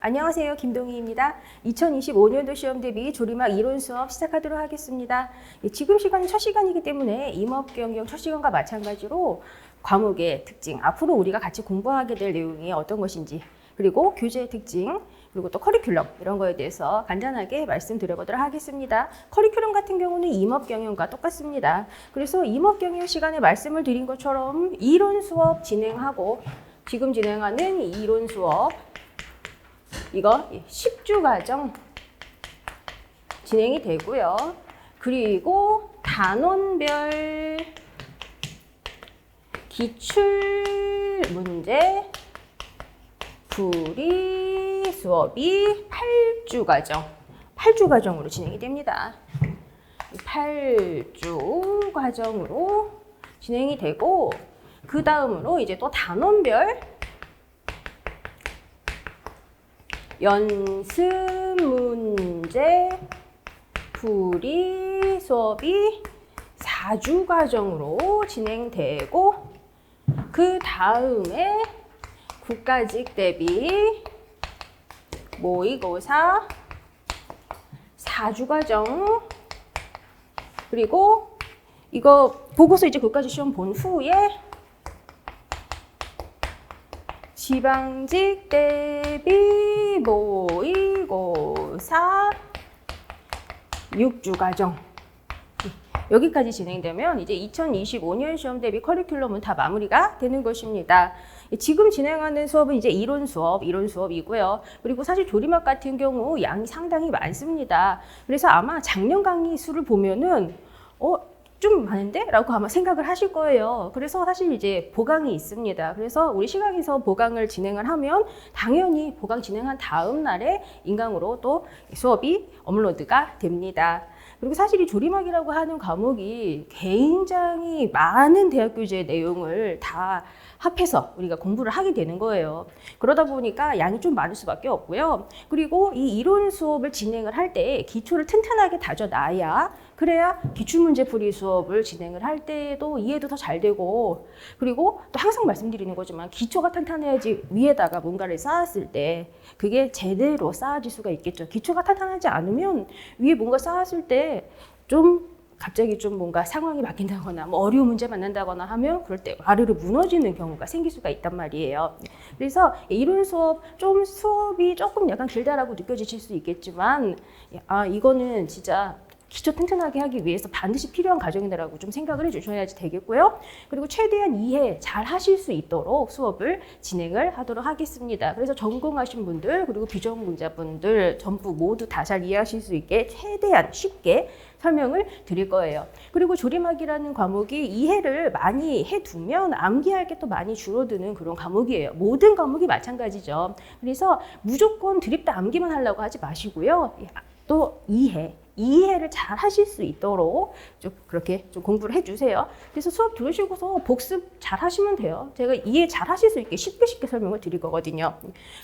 안녕하세요. 김동희입니다. 2025년도 시험 대비 조리막 이론 수업 시작하도록 하겠습니다. 지금 시간이 첫 시간이기 때문에 임업경영 첫 시간과 마찬가지로 과목의 특징, 앞으로 우리가 같이 공부하게 될 내용이 어떤 것인지, 그리고 교재의 특징, 그리고 또 커리큘럼 이런 거에 대해서 간단하게 말씀드려보도록 하겠습니다. 커리큘럼 같은 경우는 임업경영과 똑같습니다. 그래서 임업경영 시간에 말씀을 드린 것처럼 이론 수업 진행하고 지금 진행하는 이론 수업 이거 10주 과정 진행이 되고요. 그리고 단원별 기출 문제 풀이 수업이 8주 과정으로 진행이 됩니다. 8주 과정으로 진행이 되고 그 다음으로 이제 또 단원별 연습 문제 풀이 수업이 4주 과정으로 진행되고 그 다음에 국가직 대비 모의고사 4주 과정 그리고 이거 보고서 이제 국가직 시험 본 후에 지방직 대비 모의고사 6주 과정 여기까지 진행되면 이제 2025년 시험 대비 커리큘럼은 다 마무리가 되는 것입니다. 지금 진행하는 수업은 이제 이론 수업이고요. 그리고 사실 조리막 같은 경우 양이 상당히 많습니다. 그래서 아마 작년 강의 수를 보면은 좀 많은데? 라고 아마 생각을 하실 거예요. 그래서 사실 이제 보강이 있습니다. 그래서 우리 시강에서 보강을 진행을 하면 당연히 보강 진행한 다음 날에 인강으로 또 수업이 업로드가 됩니다. 그리고 사실 이 조리막이라고 하는 과목이 굉장히 많은 대학교재 내용을 다 합해서 우리가 공부를 하게 되는 거예요. 그러다 보니까 양이 좀 많을 수밖에 없고요. 그리고 이 이론 수업을 진행을 할 때 기초를 튼튼하게 다져놔야 그래야 기출문제풀이 수업을 진행을 할 때도 이해도 더 잘 되고 그리고 또 항상 말씀드리는 거지만 기초가 탄탄해야지 위에다가 뭔가를 쌓았을 때 그게 제대로 쌓아질 수가 있겠죠. 기초가 탄탄하지 않으면 위에 뭔가 쌓았을 때 좀 갑자기 좀 뭔가 상황이 바뀐다거나 뭐 어려운 문제 만난다거나 하면 그럴 때 와르르 무너지는 경우가 생길 수가 있단 말이에요. 그래서 이론 수업 수업이 조금 약간 길다라고 느껴지실 수 있겠지만 이거는 진짜 기초 튼튼하게 하기 위해서 반드시 필요한 과정이라고 좀 생각을 해주셔야지 되겠고요. 그리고 최대한 이해 잘 하실 수 있도록 수업을 진행을 하도록 하겠습니다. 그래서 전공하신 분들 그리고 비전공자분들 전부 모두 다 잘 이해하실 수 있게 최대한 쉽게 설명을 드릴 거예요. 그리고 조리막이라는 과목이 이해를 많이 해두면 암기할 게 또 많이 줄어드는 그런 과목이에요. 모든 과목이 마찬가지죠. 그래서 무조건 드립다 암기만 하려고 하지 마시고요. 또 이해를 잘 하실 수 있도록 좀 그렇게 좀 공부를 해주세요. 그래서 수업 들으시고서 복습 잘 하시면 돼요. 제가 이해 잘 하실 수 있게 쉽게 설명을 드릴 거거든요.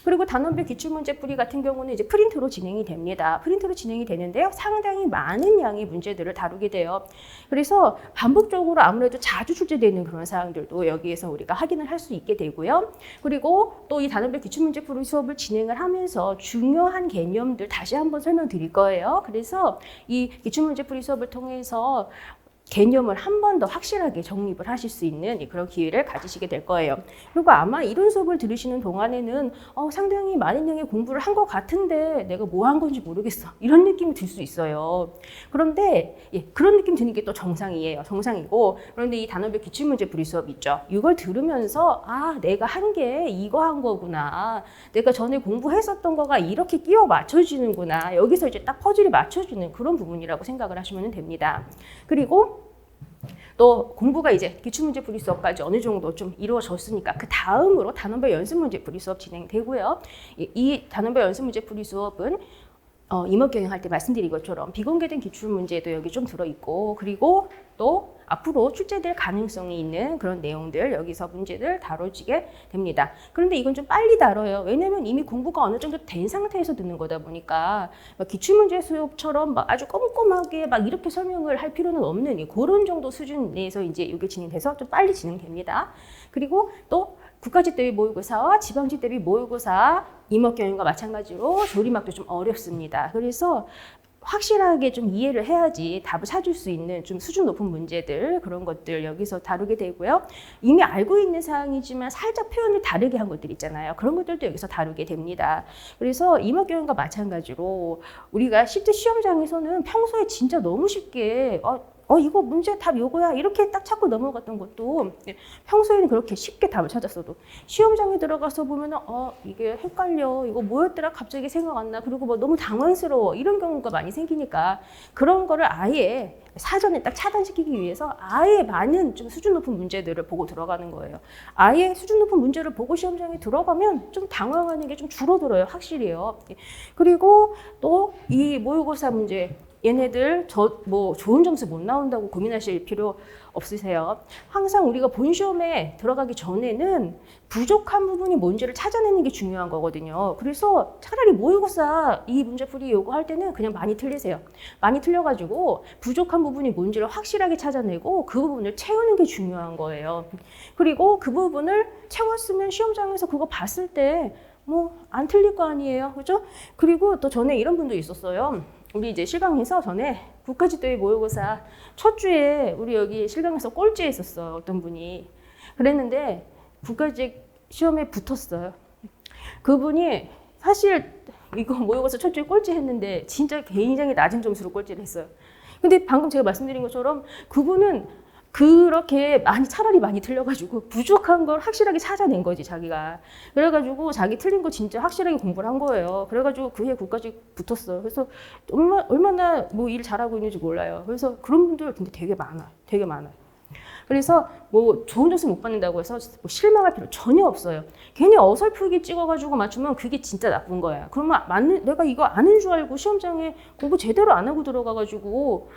그리고 단원별 기출문제풀이 같은 경우는 이제 프린트로 진행이 됩니다. 프린트로 진행이 되는데요. 상당히 많은 양의 문제들을 다루게 돼요. 그래서 반복적으로 아무래도 자주 출제되는 그런 사항들도 여기에서 우리가 확인을 할 수 있게 되고요. 그리고 또 이 단원별 기출문제풀이 수업을 진행을 하면서 중요한 개념들 다시 한번 설명드릴 거예요. 그래서 이 기출문제풀이 수업을 통해서 개념을 한 번 더 확실하게 정립을 하실 수 있는 그런 기회를 가지시게 될 거예요. 그리고 아마 이론 수업을 들으시는 동안에는 상당히 많은 양의 공부를 한 것 같은데 내가 뭐 한 건지 모르겠어. 이런 느낌이 들 수 있어요. 그런데 그런 느낌 드는 게 또 정상이에요. 정상이고 그런데 이 단원별 기출문제풀이 수업 있죠. 이걸 들으면서 내가 한 게 이거 한 거구나. 내가 전에 공부했었던 거가 이렇게 끼워 맞춰지는구나. 여기서 이제 딱 퍼즐이 맞춰주는 그런 부분이라고 생각을 하시면 됩니다. 그리고 또 공부가 이제 기출문제풀이 수업까지 어느 정도 좀 이루어졌으니까 그 다음으로 단원별 연습문제풀이 수업 진행되고요. 이 단원별 연습문제풀이 수업은 임업경영 할 때 말씀드린 것처럼 비공개된 기출문제도 여기 좀 들어있고 그리고 또 앞으로 출제될 가능성이 있는 그런 내용들 여기서 문제들 다뤄지게 됩니다. 그런데 이건 좀 빨리 다뤄요. 왜냐면 이미 공부가 어느 정도 된 상태에서 듣는 거다 보니까 기출문제 수업처럼 아주 꼼꼼하게 이렇게 설명을 할 필요는 없는 그런 정도 수준 내에서 이제 이게 진행돼서 좀 빨리 진행됩니다. 그리고 또 국가직 대비 모의고사와 지방직 대비 모의고사 이목경영과 마찬가지로 조리막도 좀 어렵습니다. 그래서 확실하게 좀 이해를 해야지 답을 찾을 수 있는 좀 수준 높은 문제들, 그런 것들 여기서 다루게 되고요. 이미 알고 있는 사항이지만 살짝 표현을 다르게 한 것들 있잖아요. 그런 것들도 여기서 다루게 됩니다. 그래서 이목경영과 마찬가지로 우리가 실제 시험장에서는 평소에 진짜 너무 쉽게 이거 문제 답 요거야 이렇게 딱 찾고 넘어갔던 것도 평소에는 그렇게 쉽게 답을 찾았어도 시험장에 들어가서 보면은 이게 헷갈려, 이거 뭐였더라 갑자기 생각 안 나, 그리고 뭐 너무 당황스러워, 이런 경우가 많이 생기니까 그런 거를 아예 사전에 딱 차단시키기 위해서 아예 많은 좀 수준 높은 문제들을 보고 들어가는 거예요. 아예 수준 높은 문제를 보고 시험장에 들어가면 좀 당황하는 게 좀 줄어들어요, 확실히요. 그리고 또 이 모의고사 문제, 얘네들 뭐 좋은 점수 못 나온다고 고민하실 필요 없으세요. 항상 우리가 본 시험에 들어가기 전에는 부족한 부분이 뭔지를 찾아내는 게 중요한 거거든요. 그래서 차라리 모의고사 이 문제풀이 요구할 때는 그냥 많이 틀리세요. 많이 틀려가지고 부족한 부분이 뭔지를 확실하게 찾아내고 그 부분을 채우는 게 중요한 거예요. 그리고 그 부분을 채웠으면 시험장에서 그거 봤을 때 뭐 안 틀릴 거 아니에요, 그죠? 그리고 또 전에 이런 분도 있었어요. 우리 이제 실강에서 전에 국가직 대비 모의고사 첫 주에 우리 여기 실강에서 꼴찌 했었어요, 어떤 분이. 그랬는데 국가직 시험에 붙었어요. 그분이 사실 이거 모의고사 첫 주에 꼴찌 했는데 진짜 굉장히 낮은 점수로 꼴찌를 했어요. 근데 방금 제가 말씀드린 것처럼 그분은 그렇게 차라리 많이 틀려가지고 부족한 걸 확실하게 찾아낸 거지, 자기가. 그래가지고 자기 틀린 거 진짜 확실하게 공부를 한 거예요. 그래가지고 그해 국가직 붙었어요. 그래서 얼마나 뭐 일 잘하고 있는지 몰라요. 그래서 그런 분들 근데 되게 많아요. 되게 많아요. 그래서 뭐 좋은 점수 못 받는다고 해서 뭐 실망할 필요 전혀 없어요. 괜히 어설프게 찍어가지고 맞추면 그게 진짜 나쁜 거야. 그러면 내가 이거 아는 줄 알고 시험장에 공부 제대로 안 하고 들어가가지고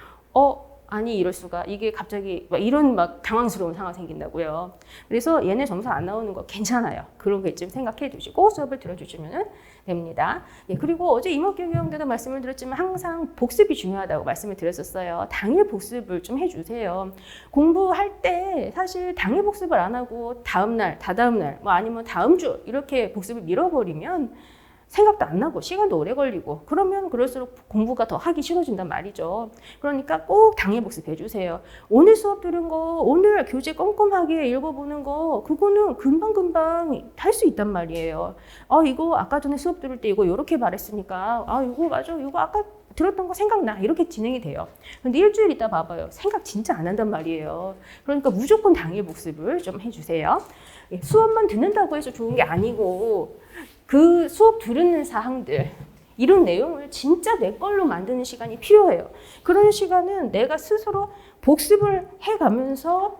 아니 이럴 수가, 이게 갑자기 이런 당황스러운 상황이 생긴다고요. 그래서 얘네 점수 안 나오는 거 괜찮아요. 그런 거 좀 생각해 두시고 수업을 들어주시면 됩니다. 그리고 어제 이목경영 때도 말씀을 드렸지만 항상 복습이 중요하다고 말씀을 드렸었어요. 당일 복습을 좀 해주세요. 공부할 때 사실 당일 복습을 안 하고 다음날, 다다음날, 뭐 아니면 다음 주 이렇게 복습을 미뤄버리면 생각도 안 나고 시간도 오래 걸리고 그러면 그럴수록 공부가 더 하기 싫어진단 말이죠. 그러니까 꼭 당일 복습해 주세요. 오늘 수업 들은 거, 오늘 교재 꼼꼼하게 읽어보는 거, 그거는 금방금방 할 수 있단 말이에요. 이거 아까 전에 수업 들을 때 이거 이렇게 말했으니까 이거 맞아, 이거 아까 들었던 거 생각나, 이렇게 진행이 돼요. 근데 일주일 있다 봐봐요. 생각 진짜 안 한단 말이에요. 그러니까 무조건 당일 복습을 좀 해주세요. 수업만 듣는다고 해서 좋은 게 아니고 그 수업 들은 사항들, 이런 내용을 진짜 내 걸로 만드는 시간이 필요해요. 그런 시간은 내가 스스로 복습을 해가면서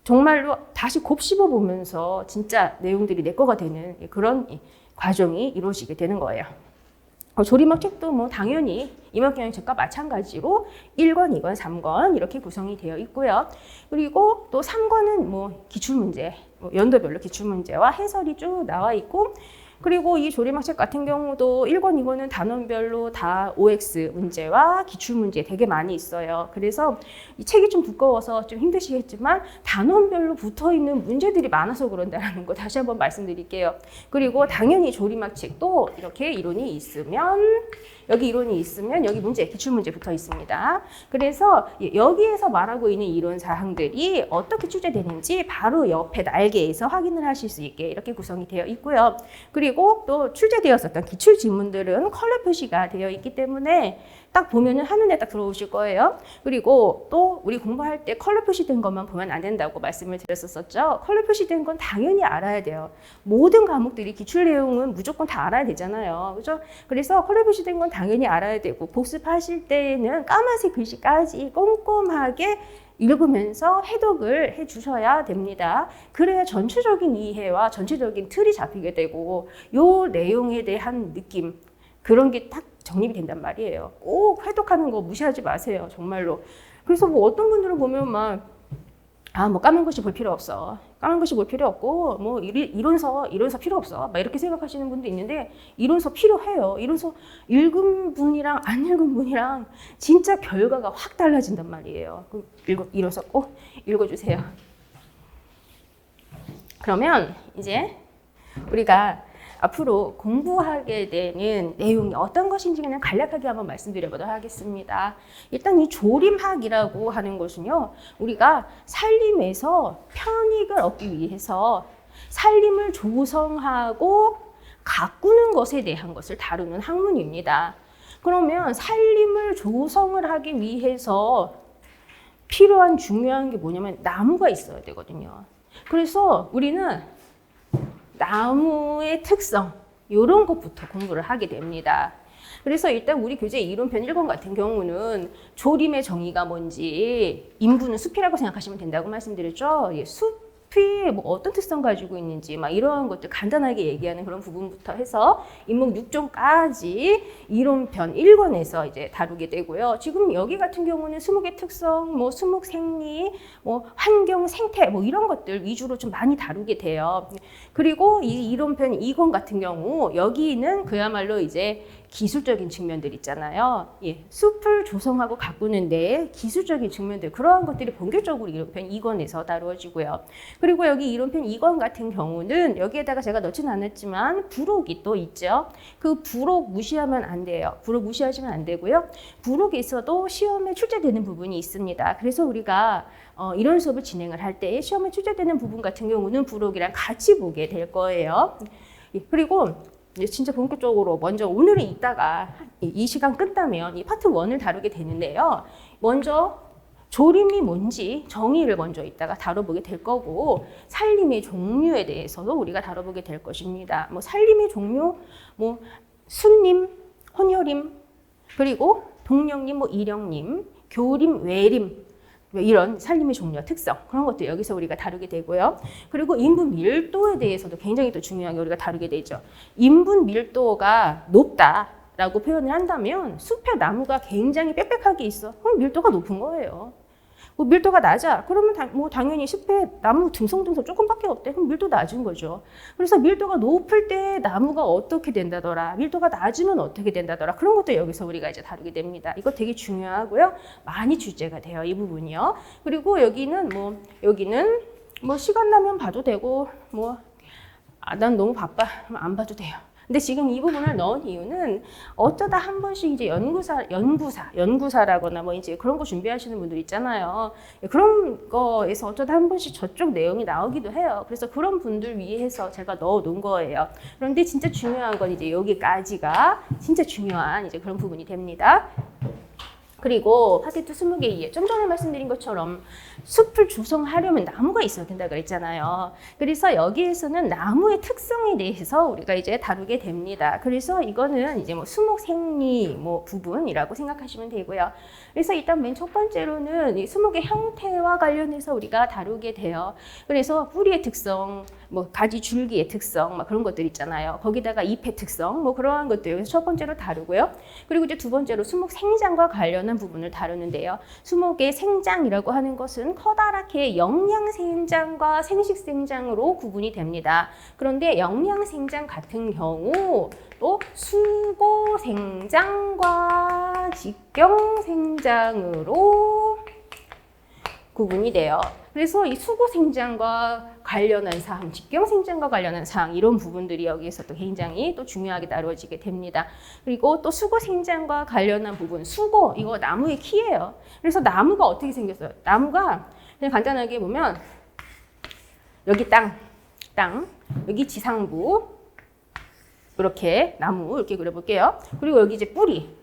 정말로 다시 곱씹어보면서 진짜 내용들이 내 거가 되는 그런 과정이 이루어지게 되는 거예요. 조리막 책도 뭐 당연히 이목경영 책과 마찬가지로 1권, 2권, 3권 이렇게 구성이 되어 있고요. 그리고 또 3권은 뭐 기출문제, 연도별로 기출문제와 해설이 쭉 나와 있고, 그리고 이 조리막 책 같은 경우도 1권, 2권은 단원별로 다 OX 문제와 기출문제 되게 많이 있어요. 그래서 이 책이 좀 두꺼워서 좀 힘드시겠지만 단원별로 붙어있는 문제들이 많아서 그런다는 거 다시 한번 말씀드릴게요. 그리고 당연히 조리막 책도 이렇게 이론이 있으면 여기 이론이 있으면 여기 문제, 기출문제 붙어 있습니다. 그래서 여기에서 말하고 있는 이론 사항들이 어떻게 출제되는지 바로 옆에 날개에서 확인을 하실 수 있게 이렇게 구성이 되어 있고요. 그리고 또 출제되었었던 기출 지문들은 컬러 표시가 되어 있기 때문에 딱 보면은 한눈에 딱 들어오실 거예요. 그리고 또 우리 공부할 때 컬러 표시된 것만 보면 안 된다고 말씀을 드렸었죠. 컬러 표시된 건 당연히 알아야 돼요. 모든 과목들이 기출 내용은 무조건 다 알아야 되잖아요. 그죠? 그래서 컬러 표시된 건 당연히 알아야 되고 복습하실 때는 까만색 글씨까지 꼼꼼하게 읽으면서 해독을 해주셔야 됩니다. 그래야 전체적인 이해와 전체적인 틀이 잡히게 되고 요 내용에 대한 느낌, 그런 게 딱 정립이 된단 말이에요. 꼭 해독하는 거 무시하지 마세요, 정말로. 그래서 뭐 어떤 분들은 보면 뭐 까만 글씨 볼 필요 없어. 까만 글씨 볼 필요 없고, 뭐 이론서 필요 없어. 막 이렇게 생각하시는 분도 있는데, 이론서 필요해요. 이론서 읽은 분이랑 안 읽은 분이랑 진짜 결과가 확 달라진단 말이에요. 이론서 꼭 읽어주세요. 그러면 이제 우리가 앞으로 공부하게 되는 내용이 어떤 것인지 그냥 간략하게 한번 말씀드려보도록 하겠습니다. 일단 이 조림학이라고 하는 것은요, 우리가 살림에서 편익을 얻기 위해서 살림을 조성하고 가꾸는 것에 대한 것을 다루는 학문입니다. 그러면 살림을 조성을 하기 위해서 필요한 중요한 게 뭐냐면 나무가 있어야 되거든요. 그래서 우리는 나무의 특성 이런 것부터 공부를 하게 됩니다. 그래서 일단 우리 교재 이론편 1권 같은 경우는 조림의 정의가 뭔지, 인부는 숲이라고 생각하시면 된다고 말씀드렸죠. 예, 숲이 뭐 어떤 특성 가지고 있는지 막 이러한 것들 간단하게 얘기하는 그런 부분부터 해서 인목 6종까지 이론편 1권에서 이제 다루게 되고요. 지금 여기 같은 경우는 수목의 특성, 뭐 수목 생리, 뭐 환경 생태 뭐 이런 것들 위주로 좀 많이 다루게 돼요. 그리고 이 이론편 2권 같은 경우 여기는 그야말로 이제 기술적인 측면들 있잖아요. 예, 숲을 조성하고 가꾸는데 기술적인 측면들 그러한 것들이 본격적으로 이론편 2권에서 다루어지고요. 그리고 여기 이론편 2권 같은 경우는 여기에다가 제가 넣지는 않았지만 부록이 또 있죠. 그 부록 무시하면 안 돼요. 부록 무시하시면 안 되고요. 부록에 있어도 시험에 출제되는 부분이 있습니다. 그래서 우리가 이런 수업을 진행을 할 때 시험에 출제되는 부분 같은 경우는 부록이랑 같이 보게 될 거예요. 예, 그리고 진짜 본격적으로 먼저 오늘은 이따가 이 시간 끝나면 이 파트 1을 다루게 되는데요. 먼저 조림이 뭔지 정의를 먼저 이따가 다뤄보게 될 거고 살림의 종류에 대해서도 우리가 다뤄보게 될 것입니다. 뭐 살림의 종류, 뭐 순림, 혼혈임, 그리고 동령림, 뭐 일령림, 교림, 외림 이런 살림의 종류와 특성 그런 것도 여기서 우리가 다루게 되고요. 그리고 인분 밀도에 대해서도 굉장히 또 중요하게 우리가 다루게 되죠. 인분 밀도가 높다라고 표현을 한다면 숲에 나무가 굉장히 빽빽하게 있어. 그럼 밀도가 높은 거예요. 뭐 밀도가 낮아. 그러면 당연히 숲에 나무 듬성듬성 조금밖에 없대. 그럼 밀도 낮은 거죠. 그래서 밀도가 높을 때 나무가 어떻게 된다더라. 밀도가 낮으면 어떻게 된다더라. 그런 것도 여기서 우리가 이제 다루게 됩니다. 이거 되게 중요하고요. 많이 출제가 돼요. 이 부분이요. 그리고 여기는 뭐 시간 나면 봐도 되고 난 너무 바빠. 그럼 안 봐도 돼요. 근데 지금 이 부분을 넣은 이유는 어쩌다 한 번씩 이제 연구사라거나 뭐 이제 그런 거 준비하시는 분들 있잖아요. 그런 거에서 어쩌다 한 번씩 저쪽 내용이 나오기도 해요. 그래서 그런 분들 위해서 제가 넣어 놓은 거예요. 그런데 진짜 중요한 건 이제 여기까지가 진짜 중요한 이제 그런 부분이 됩니다. 그리고 파트 2 20개 좀 전에 말씀드린 것처럼 숲을 조성하려면 나무가 있어야 된다 그랬잖아요. 그래서 여기에서는 나무의 특성에 대해서 우리가 이제 다루게 됩니다. 그래서 이거는 이제 뭐 수목 생리 뭐 부분이라고 생각하시면 되고요. 그래서 일단 맨 첫 번째로는 이 수목의 형태와 관련해서 우리가 다루게 돼요. 그래서 뿌리의 특성, 뭐 가지 줄기의 특성, 막 그런 것들 있잖아요. 거기다가 잎의 특성, 뭐 그러한 것들 여기서 첫 번째로 다루고요. 그리고 이제 두 번째로 수목 생장과 관련한 부분을 다루는데요. 수목의 생장이라고 하는 것은 커다랗게 영양생장과 생식생장으로 구분이 됩니다. 그런데 영양생장 같은 경우 또 수고생장과 직경생장으로 구분이 돼요. 그래서 이 수고생장과 관련한 사항, 직경생장과 관련한 사항 이런 부분들이 여기에서 또 굉장히 또 중요하게 다루어지게 됩니다. 그리고 또 수고생장과 관련한 부분, 수고 이거 나무의 키예요. 그래서 나무가 어떻게 생겼어요? 나무가 그냥 간단하게 보면 여기 땅, 여기 지상부 이렇게 나무 이렇게 그려볼게요. 그리고 여기 이제 뿌리.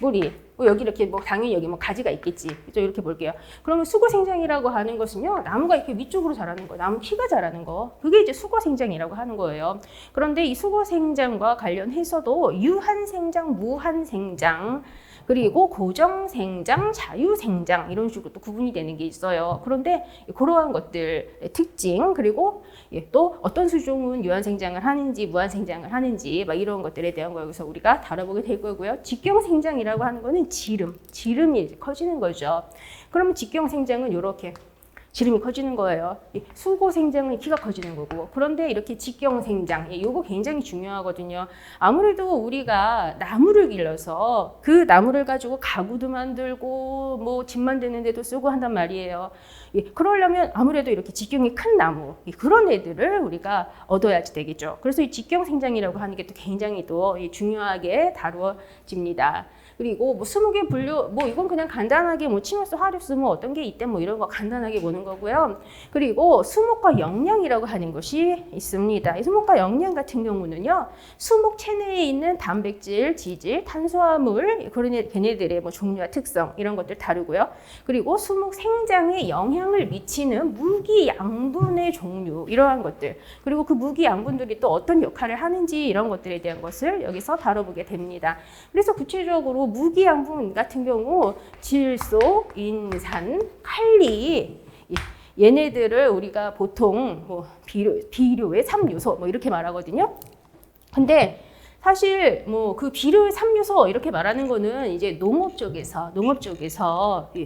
여기 이렇게 뭐 당연히 여기 뭐 가지가 있겠지. 그죠? 이렇게 볼게요. 그러면 수고생장이라고 하는 것은요, 나무가 이렇게 위쪽으로 자라는 거, 나무 키가 자라는 거, 그게 이제 수고생장이라고 하는 거예요. 그런데 이 수고생장과 관련해서도 유한생장, 무한생장, 그리고 고정생장, 자유생장 이런 식으로 또 구분이 되는 게 있어요. 그런데 그러한 것들의 특징 그리고 또 어떤 수종은 유한생장을 하는지 무한생장을 하는지 막 이런 것들에 대한 거 여기서 우리가 다뤄보게 될 거고요. 직경생장이라고 하는 거는 지름이 이제 커지는 거죠. 그러면 직경생장은 이렇게 지름이 커지는 거예요. 수고 생장은 키가 커지는 거고. 그런데 이렇게 직경 생장, 이거 굉장히 중요하거든요. 아무래도 우리가 나무를 길러서 그 나무를 가지고 가구도 만들고 뭐 집 만드는 데도 쓰고 한단 말이에요. 그러려면 아무래도 이렇게 직경이 큰 나무, 그런 애들을 우리가 얻어야지 되겠죠. 그래서 이 직경 생장이라고 하는 게 또 굉장히 또 중요하게 다루어집니다. 그리고 뭐 20개 분류, 뭐 이건 그냥 간단하게 뭐 침엽수, 화립수 뭐 어떤 게 있대 뭐 이런 거 간단하게 보는 거고요. 그리고 수목과 영양이라고 하는 것이 있습니다. 이 수목과 영양 같은 경우는요, 수목 체내에 있는 단백질, 지질, 탄수화물, 그런 걔네들의 뭐 종류와 특성 이런 것들 다루고요. 그리고 수목 생장에 영향을 미치는 무기 양분의 종류 이러한 것들, 그리고 그 무기 양분들이 또 어떤 역할을 하는지 이런 것들에 대한 것을 여기서 다뤄보게 됩니다. 그래서 구체적으로 무기 양분 같은 경우 질소, 인산, 칼리, 얘네들을 우리가 보통 뭐 비료의 3요소 뭐 이렇게 말하거든요. 근데 사실 뭐 그 비료 3요소 이렇게 말하는 거는 이제 농업 쪽에서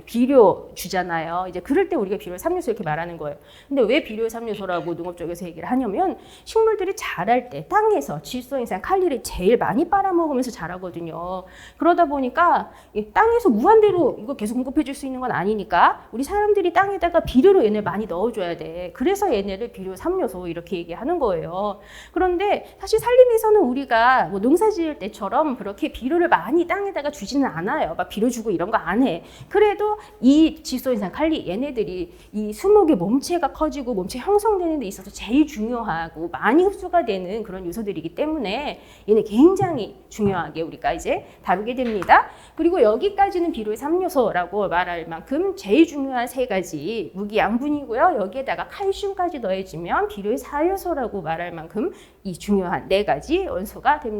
비료 주잖아요. 이제 그럴 때 우리가 비료 3요소 이렇게 말하는 거예요. 근데 왜 비료 3요소라고 농업 쪽에서 얘기를 하냐면 식물들이 자랄 때 땅에서 질소, 인산, 칼리를 제일 많이 빨아먹으면서 자라거든요. 그러다 보니까 땅에서 무한대로 이거 계속 공급해 줄 수 있는 건 아니니까 우리 사람들이 땅에다가 비료로 얘네를 많이 넣어줘야 돼. 그래서 얘네를 비료 3요소 이렇게 얘기하는 거예요. 그런데 사실 산림에서는 우리가 뭐 농사 지을 때처럼 그렇게 비료를 많이 땅에다가 주지는 않아요. 막 비료 주고 이런 거 안 해. 그래도 이 질소, 인산, 칼리 얘네들이 이 수목의 몸체가 커지고 몸체 형성되는 데 있어서 제일 중요하고 많이 흡수가 되는 그런 요소들이기 때문에 얘네 굉장히 중요하게 우리가 이제 다루게 됩니다. 그리고 여기까지는 비료의 3요소라고 말할 만큼 제일 중요한 3가지 무기 양분이고요. 여기에다가 칼슘까지 더해지면 비료의 4요소라고 말할 만큼 이 중요한 4가지 원소가 됩니다.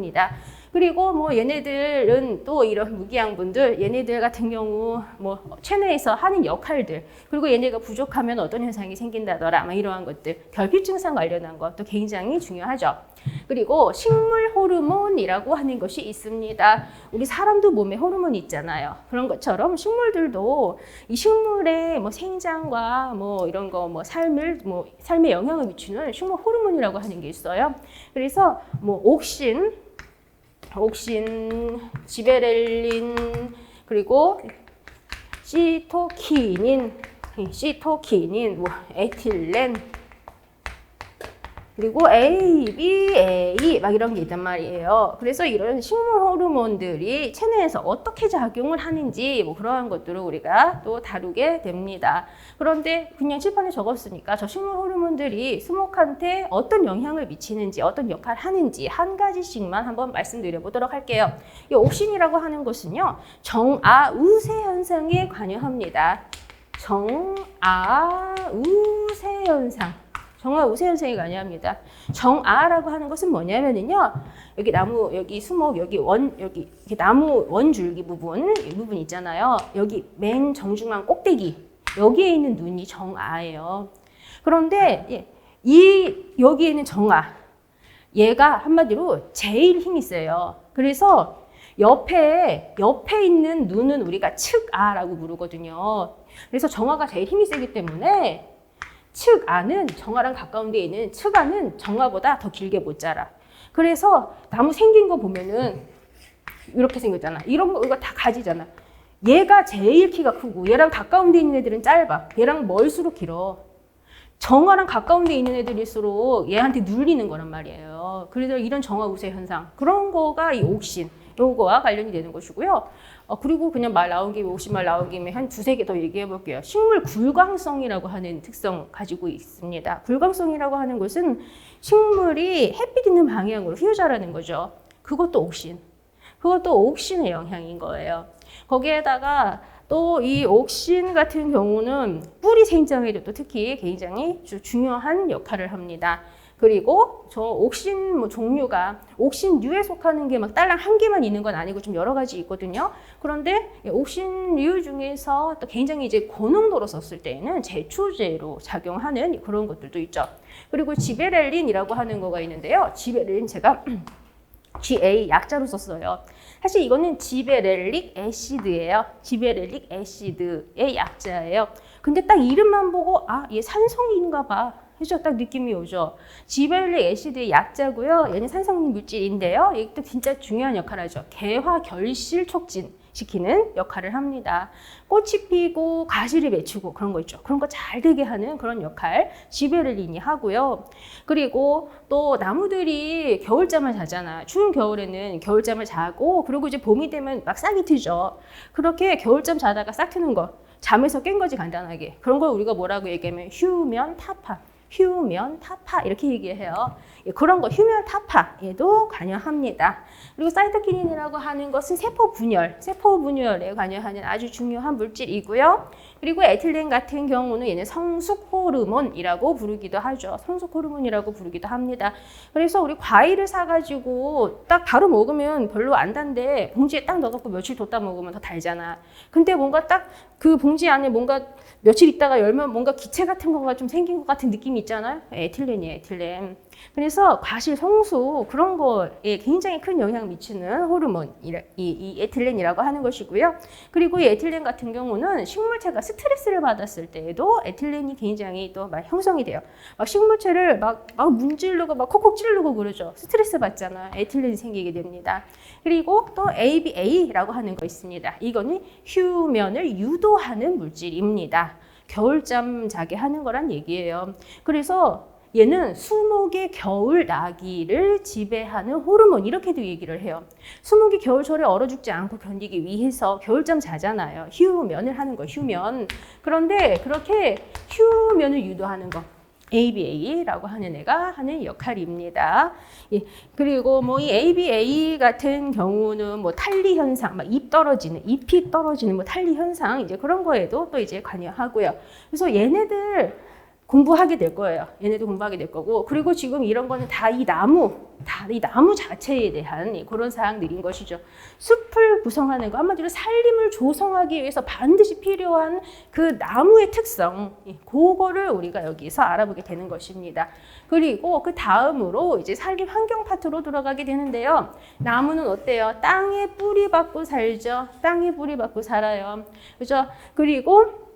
그리고 뭐 얘네들은 또 이런 무기양분들, 얘네들 같은 경우 뭐 체내에서 하는 역할들, 그리고 얘네가 부족하면 어떤 현상이 생긴다더라, 뭐 이러한 것들, 결핍 증상 관련한 것도 굉장히 중요하죠. 그리고 식물 호르몬이라고 하는 것이 있습니다. 우리 사람도 몸에 호르몬이 있잖아요. 그런 것처럼 식물들도 이 식물의 뭐 생장과 뭐 이런 거 뭐 삶에 영향을 미치는 식물 호르몬이라고 하는 게 있어요. 그래서 뭐 옥신, 지베렐린, 그리고 시토키닌, 뭐 에틸렌, 그리고 A, B, A 막 이런 게 있단 말이에요. 그래서 이런 식물 호르몬들이 체내에서 어떻게 작용을 하는지 뭐 그러한 것들을 우리가 또 다루게 됩니다. 그런데 그냥 칠판에 적었으니까 저 식물 호르몬들이 수목한테 어떤 영향을 미치는지, 어떤 역할을 하는지 한 가지씩만 한번 말씀드려 보도록 할게요. 이 옥신이라고 하는 것은요, 정아우세 현상에 관여합니다. 정아우세 현상. 정아우세 현상이 관여합니다. 정아라고 하는 것은 뭐냐면은요, 여기 나무, 여기 수목, 여기 이렇게 나무 원줄기 부분, 이 부분 있잖아요. 여기 맨 정중앙 꼭대기, 여기에 있는 눈이 정아예요. 그런데 여기에 있는 정아, 얘가 한마디로 제일 힘이 세요. 그래서 옆에 있는 눈은 우리가 측아라고 부르거든요. 그래서 정아가 제일 힘이 세기 때문에 측아는 정아랑 가까운 데에 있는 측아는 정아보다 더 길게 못 자라. 그래서 나무 생긴 거 보면은 이렇게 생겼잖아. 이런 거 이거 다 가지잖아. 얘가 제일 키가 크고 얘랑 가까운 데 있는 애들은 짧아. 얘랑 멀수록 길어. 정아랑 가까운 데 있는 애들일수록 얘한테 눌리는 거란 말이에요. 그래서 이런 정아우세 현상, 그런 거가 이 옥신, 요거와 관련이 되는 것이고요. 그리고 그냥 말 나온 김에, 옥신 말 나온 김에 한 2-3개 더 얘기해 볼게요. 식물 굴광성이라고 하는 특성 가지고 있습니다. 굴광성이라고 하는 것은 식물이 햇빛 있는 방향으로 휘어자라는 거죠. 그것도 옥신의 영향인 거예요. 거기에다가 또 이 옥신 같은 경우는 뿌리 생장에도 또 특히 굉장히 중요한 역할을 합니다. 그리고 저 옥신 뭐 종류가 옥신류에 속하는 게 막 딸랑 한 개만 있는 건 아니고 좀 여러 가지 있거든요. 그런데 옥신류 중에서 또 굉장히 이제 고농도로 썼을 때에는 제초제로 작용하는 그런 것들도 있죠. 그리고 지베렐린이라고 하는 거가 있는데요. 지베렐린 제가 GA 약자로 썼어요. 사실 이거는 지베렐릭 애시드예요. 지베렐릭 애시드의 약자예요. 근데 딱 이름만 보고 아, 얘 산성인가 봐. 그죠? 딱 느낌이 오죠. 지베렐릭 애시드의 약자고요. 얘는 산성 물질인데요. 이것도 진짜 중요한 역할을 하죠. 개화 결실 촉진 시키는 역할을 합니다. 꽃이 피고 가시를 맺히고 그런 거 있죠. 그런 거 잘 되게 하는 그런 역할 지베렐린이 하고요. 그리고 또 나무들이 겨울잠을 자잖아. 추운 겨울에는 겨울잠을 자고 그리고 이제 봄이 되면 막 싹이 트죠. 그렇게 겨울잠 자다가 싹 트는 거. 잠에서 깬 거지 간단하게. 그런 걸 우리가 뭐라고 얘기하면 휴면타파. 휴면타파 이렇게 얘기해요. 예, 그런 거 휴면타파에도 관여합니다. 그리고 사이토키닌이라고 하는 것은 세포 분열에 관여하는 아주 중요한 물질이고요. 그리고 에틸렌 같은 경우는 얘는 성숙 호르몬이라고 부르기도 하죠. 성숙 호르몬이라고 부르기도 합니다. 그래서 우리 과일을 사가지고 딱 바로 먹으면 별로 안 단데 봉지에 딱 넣어갖고 며칠 뒀다 먹으면 더 달잖아. 근데 뭔가 딱 그 봉지 안에 뭔가 며칠 있다가 열면 뭔가 기체 같은 거가 좀 생긴 것 같은 느낌이 있잖아요. 에틸렌이에요, 에틸렌. 그래서 과실 성수 그런 거에 굉장히 큰 영향을 미치는 호르몬, 이 에틸렌이라고 하는 것이고요. 그리고 이 에틸렌 같은 경우는 식물체가 스트레스를 받았을 때에도 에틸렌이 굉장히 또 막 형성이 돼요. 막 식물체를 막 문지르고 막 콕콕 찌르고 그러죠. 스트레스 받잖아. 에틸렌이 생기게 됩니다. 그리고 또 ABA라고 하는 거 있습니다. 이거는 휴면을 유도하는 물질입니다. 겨울잠 자게 하는 거란 얘기예요. 그래서 얘는 수목의 겨울 나기를 지배하는 호르몬 이렇게도 얘기를 해요. 수목이 겨울철에 얼어 죽지 않고 견디기 위해서 겨울잠 자잖아요. 휴면을 하는 거, 휴면. 그런데 그렇게 휴면을 유도하는 거. ABA라고 하는 애가 하는 역할입니다. 예, 그리고 뭐 이 ABA 같은 경우는 뭐 탈리 현상, 막 잎이 떨어지는 뭐 탈리 현상 이제 그런 거에도 또 이제 관여하고요. 그래서 얘네들 공부하게 될 거예요. 얘네도 공부하게 될 거고. 그리고 지금 이런 거는 다 이 나무 자체에 대한 그런 사항들인 것이죠. 숲을 구성하는 거, 한마디로 산림을 조성하기 위해서 반드시 필요한 그 나무의 특성, 그거를 우리가 여기서 알아보게 되는 것입니다. 그리고 그 다음으로 이제 산림 환경 파트로 들어가게 되는데요. 나무는 어때요? 땅에 뿌리 박고 살죠. 땅에 뿌리 박고 살아요. 그죠? 그리고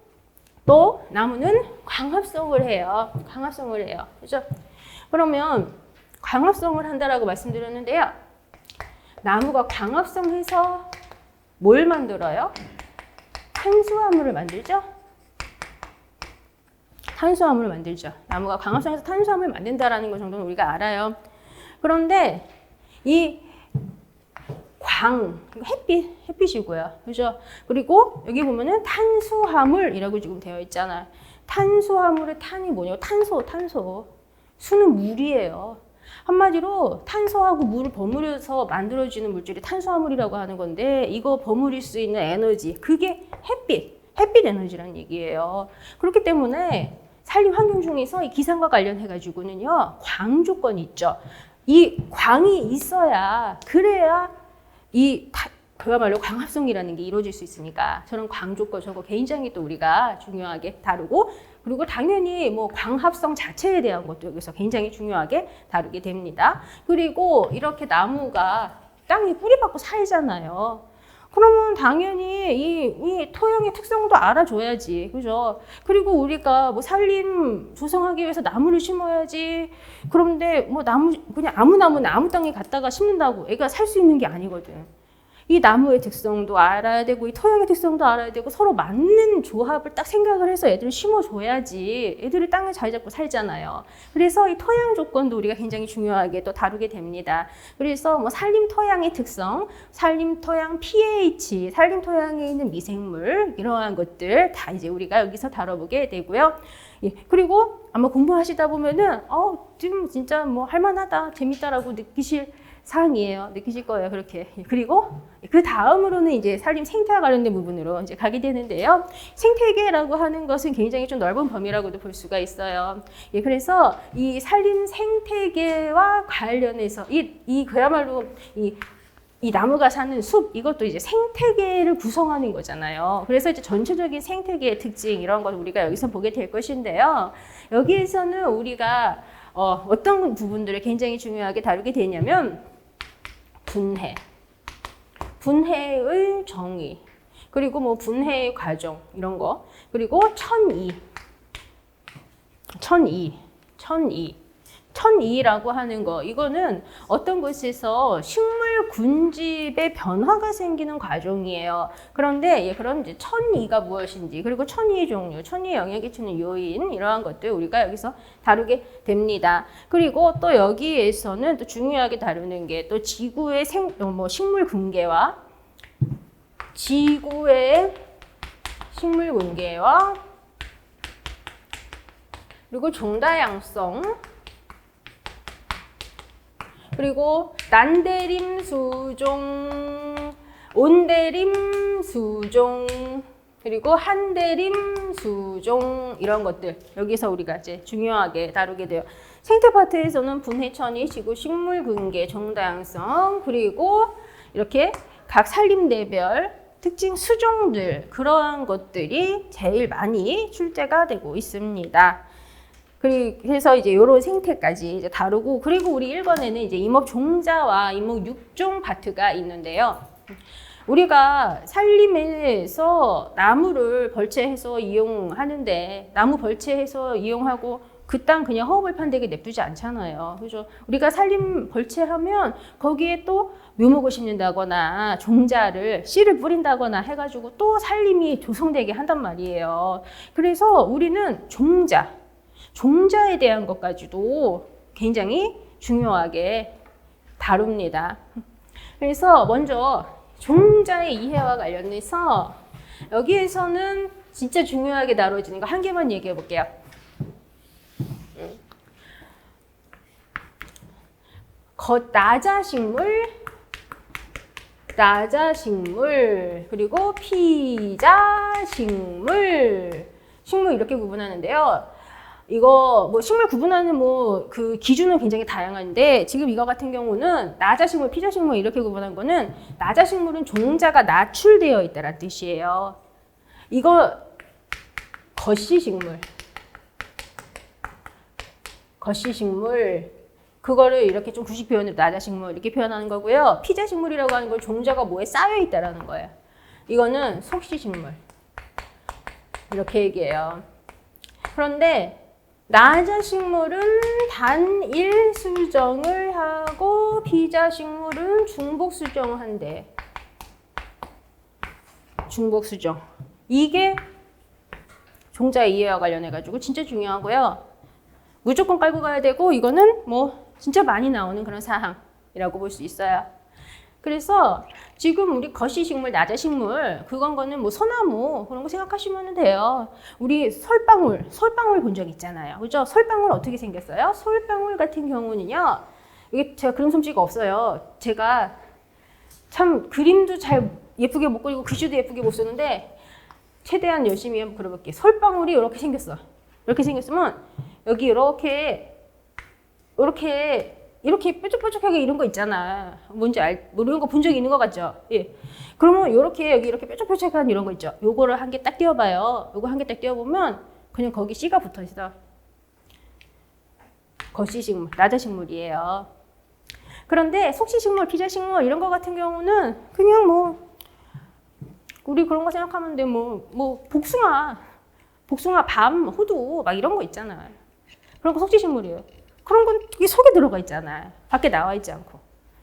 또 나무는 광합성을 해요. 광합성을 해요. 그죠? 그러면 광합성을 한다라고 말씀드렸는데요. 나무가 광합성해서 뭘 만들어요? 탄수화물을 만들죠? 탄수화물을 만들죠. 나무가 광합성해서 탄수화물을 만든다라는 것 정도는 우리가 알아요. 그런데 이 햇빛이고요. 그죠? 그리고 여기 보면은 탄수화물이라고 지금 되어 있잖아요. 탄수화물의 탄이 뭐냐고? 탄소. 수는 물이에요. 한마디로 탄소하고 물을 버무려서 만들어지는 물질이 탄수화물이라고 하는 건데 이거 버무릴 수 있는 에너지, 그게 햇빛 에너지라는 얘기예요. 그렇기 때문에 산림 환경 중에서 이 기상과 관련해가지고는요, 광 조건이 있죠. 이 광이 있어야, 그래야 그야말로 광합성이라는 게 이루어질 수 있으니까 저런 광 조건 저거 굉장히 또 우리가 중요하게 다루고, 그리고 당연히 뭐 광합성 자체에 대한 것도 여기서 굉장히 중요하게 다루게 됩니다. 그리고 이렇게 나무가 땅에 뿌리 박고 살잖아요. 그러면 당연히 이 토양의 특성도 알아줘야지, 그죠? 그리고 우리가 뭐 산림 조성하기 위해서 나무를 심어야지. 그런데 뭐 그냥 아무 나무나 아무 땅에 갖다가 심는다고 애가 살 수 있는 게 아니거든. 이 나무의 특성도 알아야 되고 이 토양의 특성도 알아야 되고 서로 맞는 조합을 딱 생각을 해서 애들을 심어줘야지 애들이 땅을 잘 잡고 살잖아요. 그래서 이 토양 조건도 우리가 굉장히 중요하게 또 다루게 됩니다. 그래서 뭐 산림 토양의 특성, 산림 토양 pH, 산림 토양에 있는 미생물, 이러한 것들 다 이제 우리가 여기서 다뤄보게 되고요. 예, 그리고 아마 공부하시다 보면은 지금 진짜 뭐 할만하다, 재밌다라고 느끼실 사항이에요. 느끼실 거예요. 그렇게. 그리고 그 다음으로는 이제 산림 생태와 관련된 부분으로 이제 가게 되는데요. 생태계라고 하는 것은 굉장히 좀 넓은 범위라고도 볼 수가 있어요. 예, 그래서 이 산림 생태계와 관련해서 그야말로 이 나무가 사는 숲, 이것도 이제 생태계를 구성하는 거잖아요. 그래서 이제 전체적인 생태계의 특징, 이런 걸 우리가 여기서 보게 될 것인데요. 여기에서는 우리가 어떤 부분들을 굉장히 중요하게 다루게 되냐면 분해의 정의, 그리고 뭐 분해 과정 이런 거. 그리고 천이라고 하는 거. 이거는 어떤 곳에서 식물 군집의 변화가 생기는 과정이에요. 그런데 그럼 이제 천이가 무엇인지, 그리고 천이의 종류, 천이의 영향에 끼치는 요인, 이러한 것들 우리가 여기서 다루게 됩니다. 그리고 또 여기에서는 또 중요하게 다루는 게 또 지구의 식물 군계와 지구의 식물 군계와 그리고 종다양성, 그리고 난대림 수종, 온대림 수종, 그리고 한대림 수종, 이런 것들 여기서 우리가 이제 중요하게 다루게 돼요. 생태 파트에서는 분해천이, 지구 식물 군계, 종다양성, 그리고 이렇게 각 산림대별 특징 수종들, 그러한 것들이 제일 많이 출제가 되고 있습니다. 그래서 이제 이런 생태까지 이제 다루고, 그리고 우리 1권에는 이제 임업 종자와 임업 육종 파트가 있는데요. 우리가 산림에서 나무를 벌채해서 이용하는데, 나무 벌채해서 이용하고 그 땅 그냥 허업을 판되게 냅두지 않잖아요. 그죠? 우리가 산림 벌채하면 거기에 또 묘목을 심는다거나 종자를 씨를 뿌린다거나 해가지고 또 산림이 조성되게 한단 말이에요. 그래서 우리는 종자에 대한 것까지도 굉장히 중요하게 다룹니다. 그래서 먼저 종자의 이해와 관련해서 여기에서는 진짜 중요하게 다뤄지는 거 한 개만 얘기해 볼게요. 나자식물, 그리고 피자식물, 식물 이렇게 구분하는데요. 이거 뭐 식물 구분하는 그 기준은 굉장히 다양한데, 지금 이거 같은 경우는 나자식물, 피자식물 이렇게 구분한 거는, 나자식물은 종자가 나출되어 있다는 뜻이에요. 이거 거시식물, 그거를 이렇게 좀 구식 표현으로 나자식물 이렇게 표현하는 거고요. 피자식물이라고 하는 건 종자가 뭐에 쌓여 있다라는 거예요. 이거는 속시식물 이렇게 얘기해요. 그런데 나자식물은 단일 수정을 하고 피자식물은 중복 수정을 한대. 중복 수정. 이게 종자 이해와 관련해 가지고 진짜 중요하고요. 무조건 깔고 가야 되고, 이거는 뭐 진짜 많이 나오는 그런 사항이라고 볼 수 있어요. 그래서 지금 우리 거시식물, 나자식물, 그거는 뭐 소나무 그런 거 생각하시면 돼요. 우리 솔방울 본 적 있잖아요. 그죠? 솔방울 어떻게 생겼어요? 솔방울 같은 경우는요, 이게 제가 그림 솜씨가 없어요. 제가 참 그림도 잘 예쁘게 못 그리고 글씨도 예쁘게 못 쓰는데 최대한 열심히 한번 그려볼게요. 솔방울이 이렇게 생겼어. 이렇게 생겼으면 여기 이렇게 뾰족뾰족하게 이런 거 있잖아. 뭔지 모르는 거 본 적 있는 것 같죠? 예. 그러면 이렇게 여기 이렇게 뾰족뾰족한 이런 거 있죠? 요거를 한 개 딱 띄워봐요. 요거 한 개 딱 띄워보면 그냥 거기 씨가 붙어 있어. 거시식물, 나자식물이에요. 그런데 속시식물, 피자식물 이런 거 같은 경우는 그냥 뭐 우리 그런 거 생각하면 돼. 뭐 복숭아, 밤, 호두 막 이런 거 있잖아. 그런 거 속시식물이에요. 그런 건 이 속에 들어가 있잖아. 밖에 나와 있지 않고.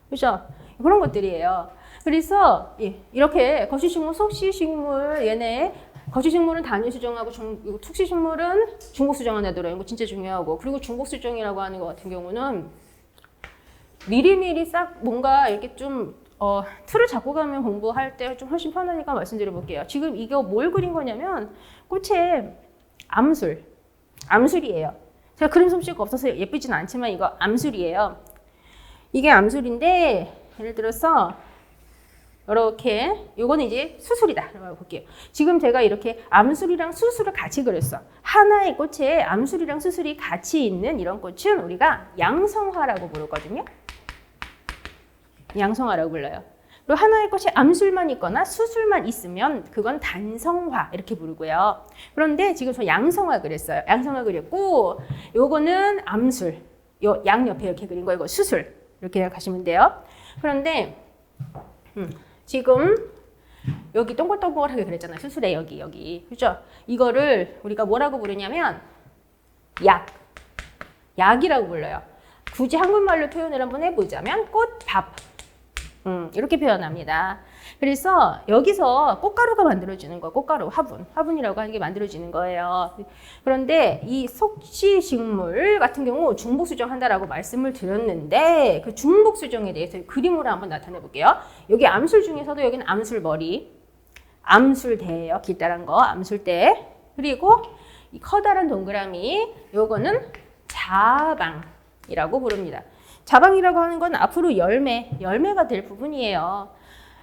그죠? 그런 것들이에요. 그래서 이렇게 거시식물, 속시식물, 얘네 거시식물은 단일 수정하고 속시식물은 중복 수정한다 들어요. 이거 진짜 중요하고. 그리고 중복 수정이라고 하는 것 같은 경우는 미리미리 싹 뭔가 이렇게 좀 틀을 잡고 가면 공부할 때 좀 훨씬 편하니까 말씀드려 볼게요. 지금 이거 뭘 그린 거냐면 꽃에 암술이에요. 제가 그림 솜씨가 없어서 예쁘진 않지만 이거 암술이에요. 이게 암술인데 예를 들어서 이렇게 요거는 이제 수술이다. 볼게요. 지금 제가 이렇게 암술이랑 수술을 같이 그렸어. 하나의 꽃에 암술이랑 수술이 같이 있는 이런 꽃은 우리가 양성화라고 부르거든요. 양성화라고 불러요. 그리고 하나의 꽃에 암술만 있거나 수술만 있으면 그건 단성화 이렇게 부르고요. 그런데 지금 저 양성화 그렸어요. 양성화 그렸고 요거는 암술, 요 양 옆에 이렇게 그린 거 이거 수술 이렇게 가시면 돼요. 그런데 지금 여기 동글동글하게 그랬잖아요. 수술에 여기. 그죠? 이거를 우리가 뭐라고 부르냐면 약이라고 불러요. 굳이 한국말로 표현을 한번 해보자면 꽃밥. 이렇게 표현합니다. 그래서 여기서 꽃가루가 만들어지는 거예요. 꽃가루, 화분이라고 하는 게 만들어지는 거예요. 그런데 이 속시식물 같은 경우 중복수정한다라고 말씀을 드렸는데 그 중복수정에 대해서 그림으로 한번 나타내 볼게요. 여기 암술 중에서도 여기는 암술머리, 암술대예요. 길다란 거, 암술대. 그리고 이 커다란 동그라미, 요거는 자방이라고 부릅니다. 자방이라고 하는 건 앞으로 열매가 될 부분이에요.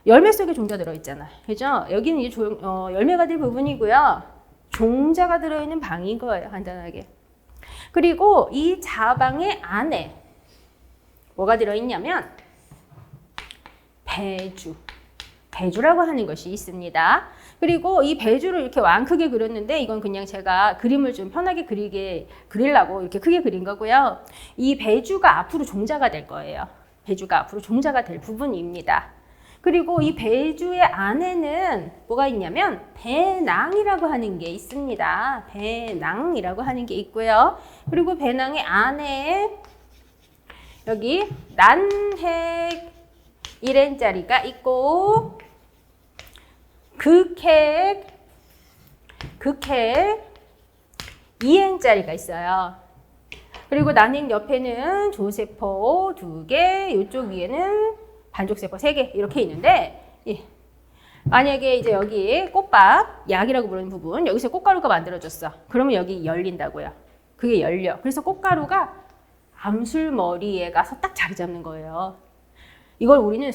열매 속에 종자 들어있잖아. 그죠? 여기는 이제 열매가 될 부분이고요. 종자가 들어있는 방인 거예요. 간단하게. 그리고 이 자방의 안에 뭐가 들어있냐면 배주라고 하는 것이 있습니다. 그리고 이 배주를 이렇게 왕크게 그렸는데 이건 그냥 제가 그림을 좀 편하게 그리려고 이렇게 크게 그린 거고요. 이 배주가 앞으로 종자가 될 거예요. 배주가 앞으로 종자가 될 부분입니다. 그리고 이 배주의 안에는 뭐가 있냐면 배낭이라고 하는 게 있습니다. 배낭이라고 하는 게 있고요. 그리고 배낭의 안에 여기 난핵 1N짜리가 있고 극핵 2N짜리가 있어요. 그리고 난핵 옆에는 조세포 2개, 이쪽 위에는 반족세포 3개 이렇게 있는데 만약에 이제 여기 꽃밥, 약이라고 부르는 부분, 여기서 꽃가루가 만들어졌어. 그러면 여기 열린다고요. 그게 열려. 그래서 꽃가루가 암술머리에 가서 딱 자리 잡는 거예요. 이걸 우리는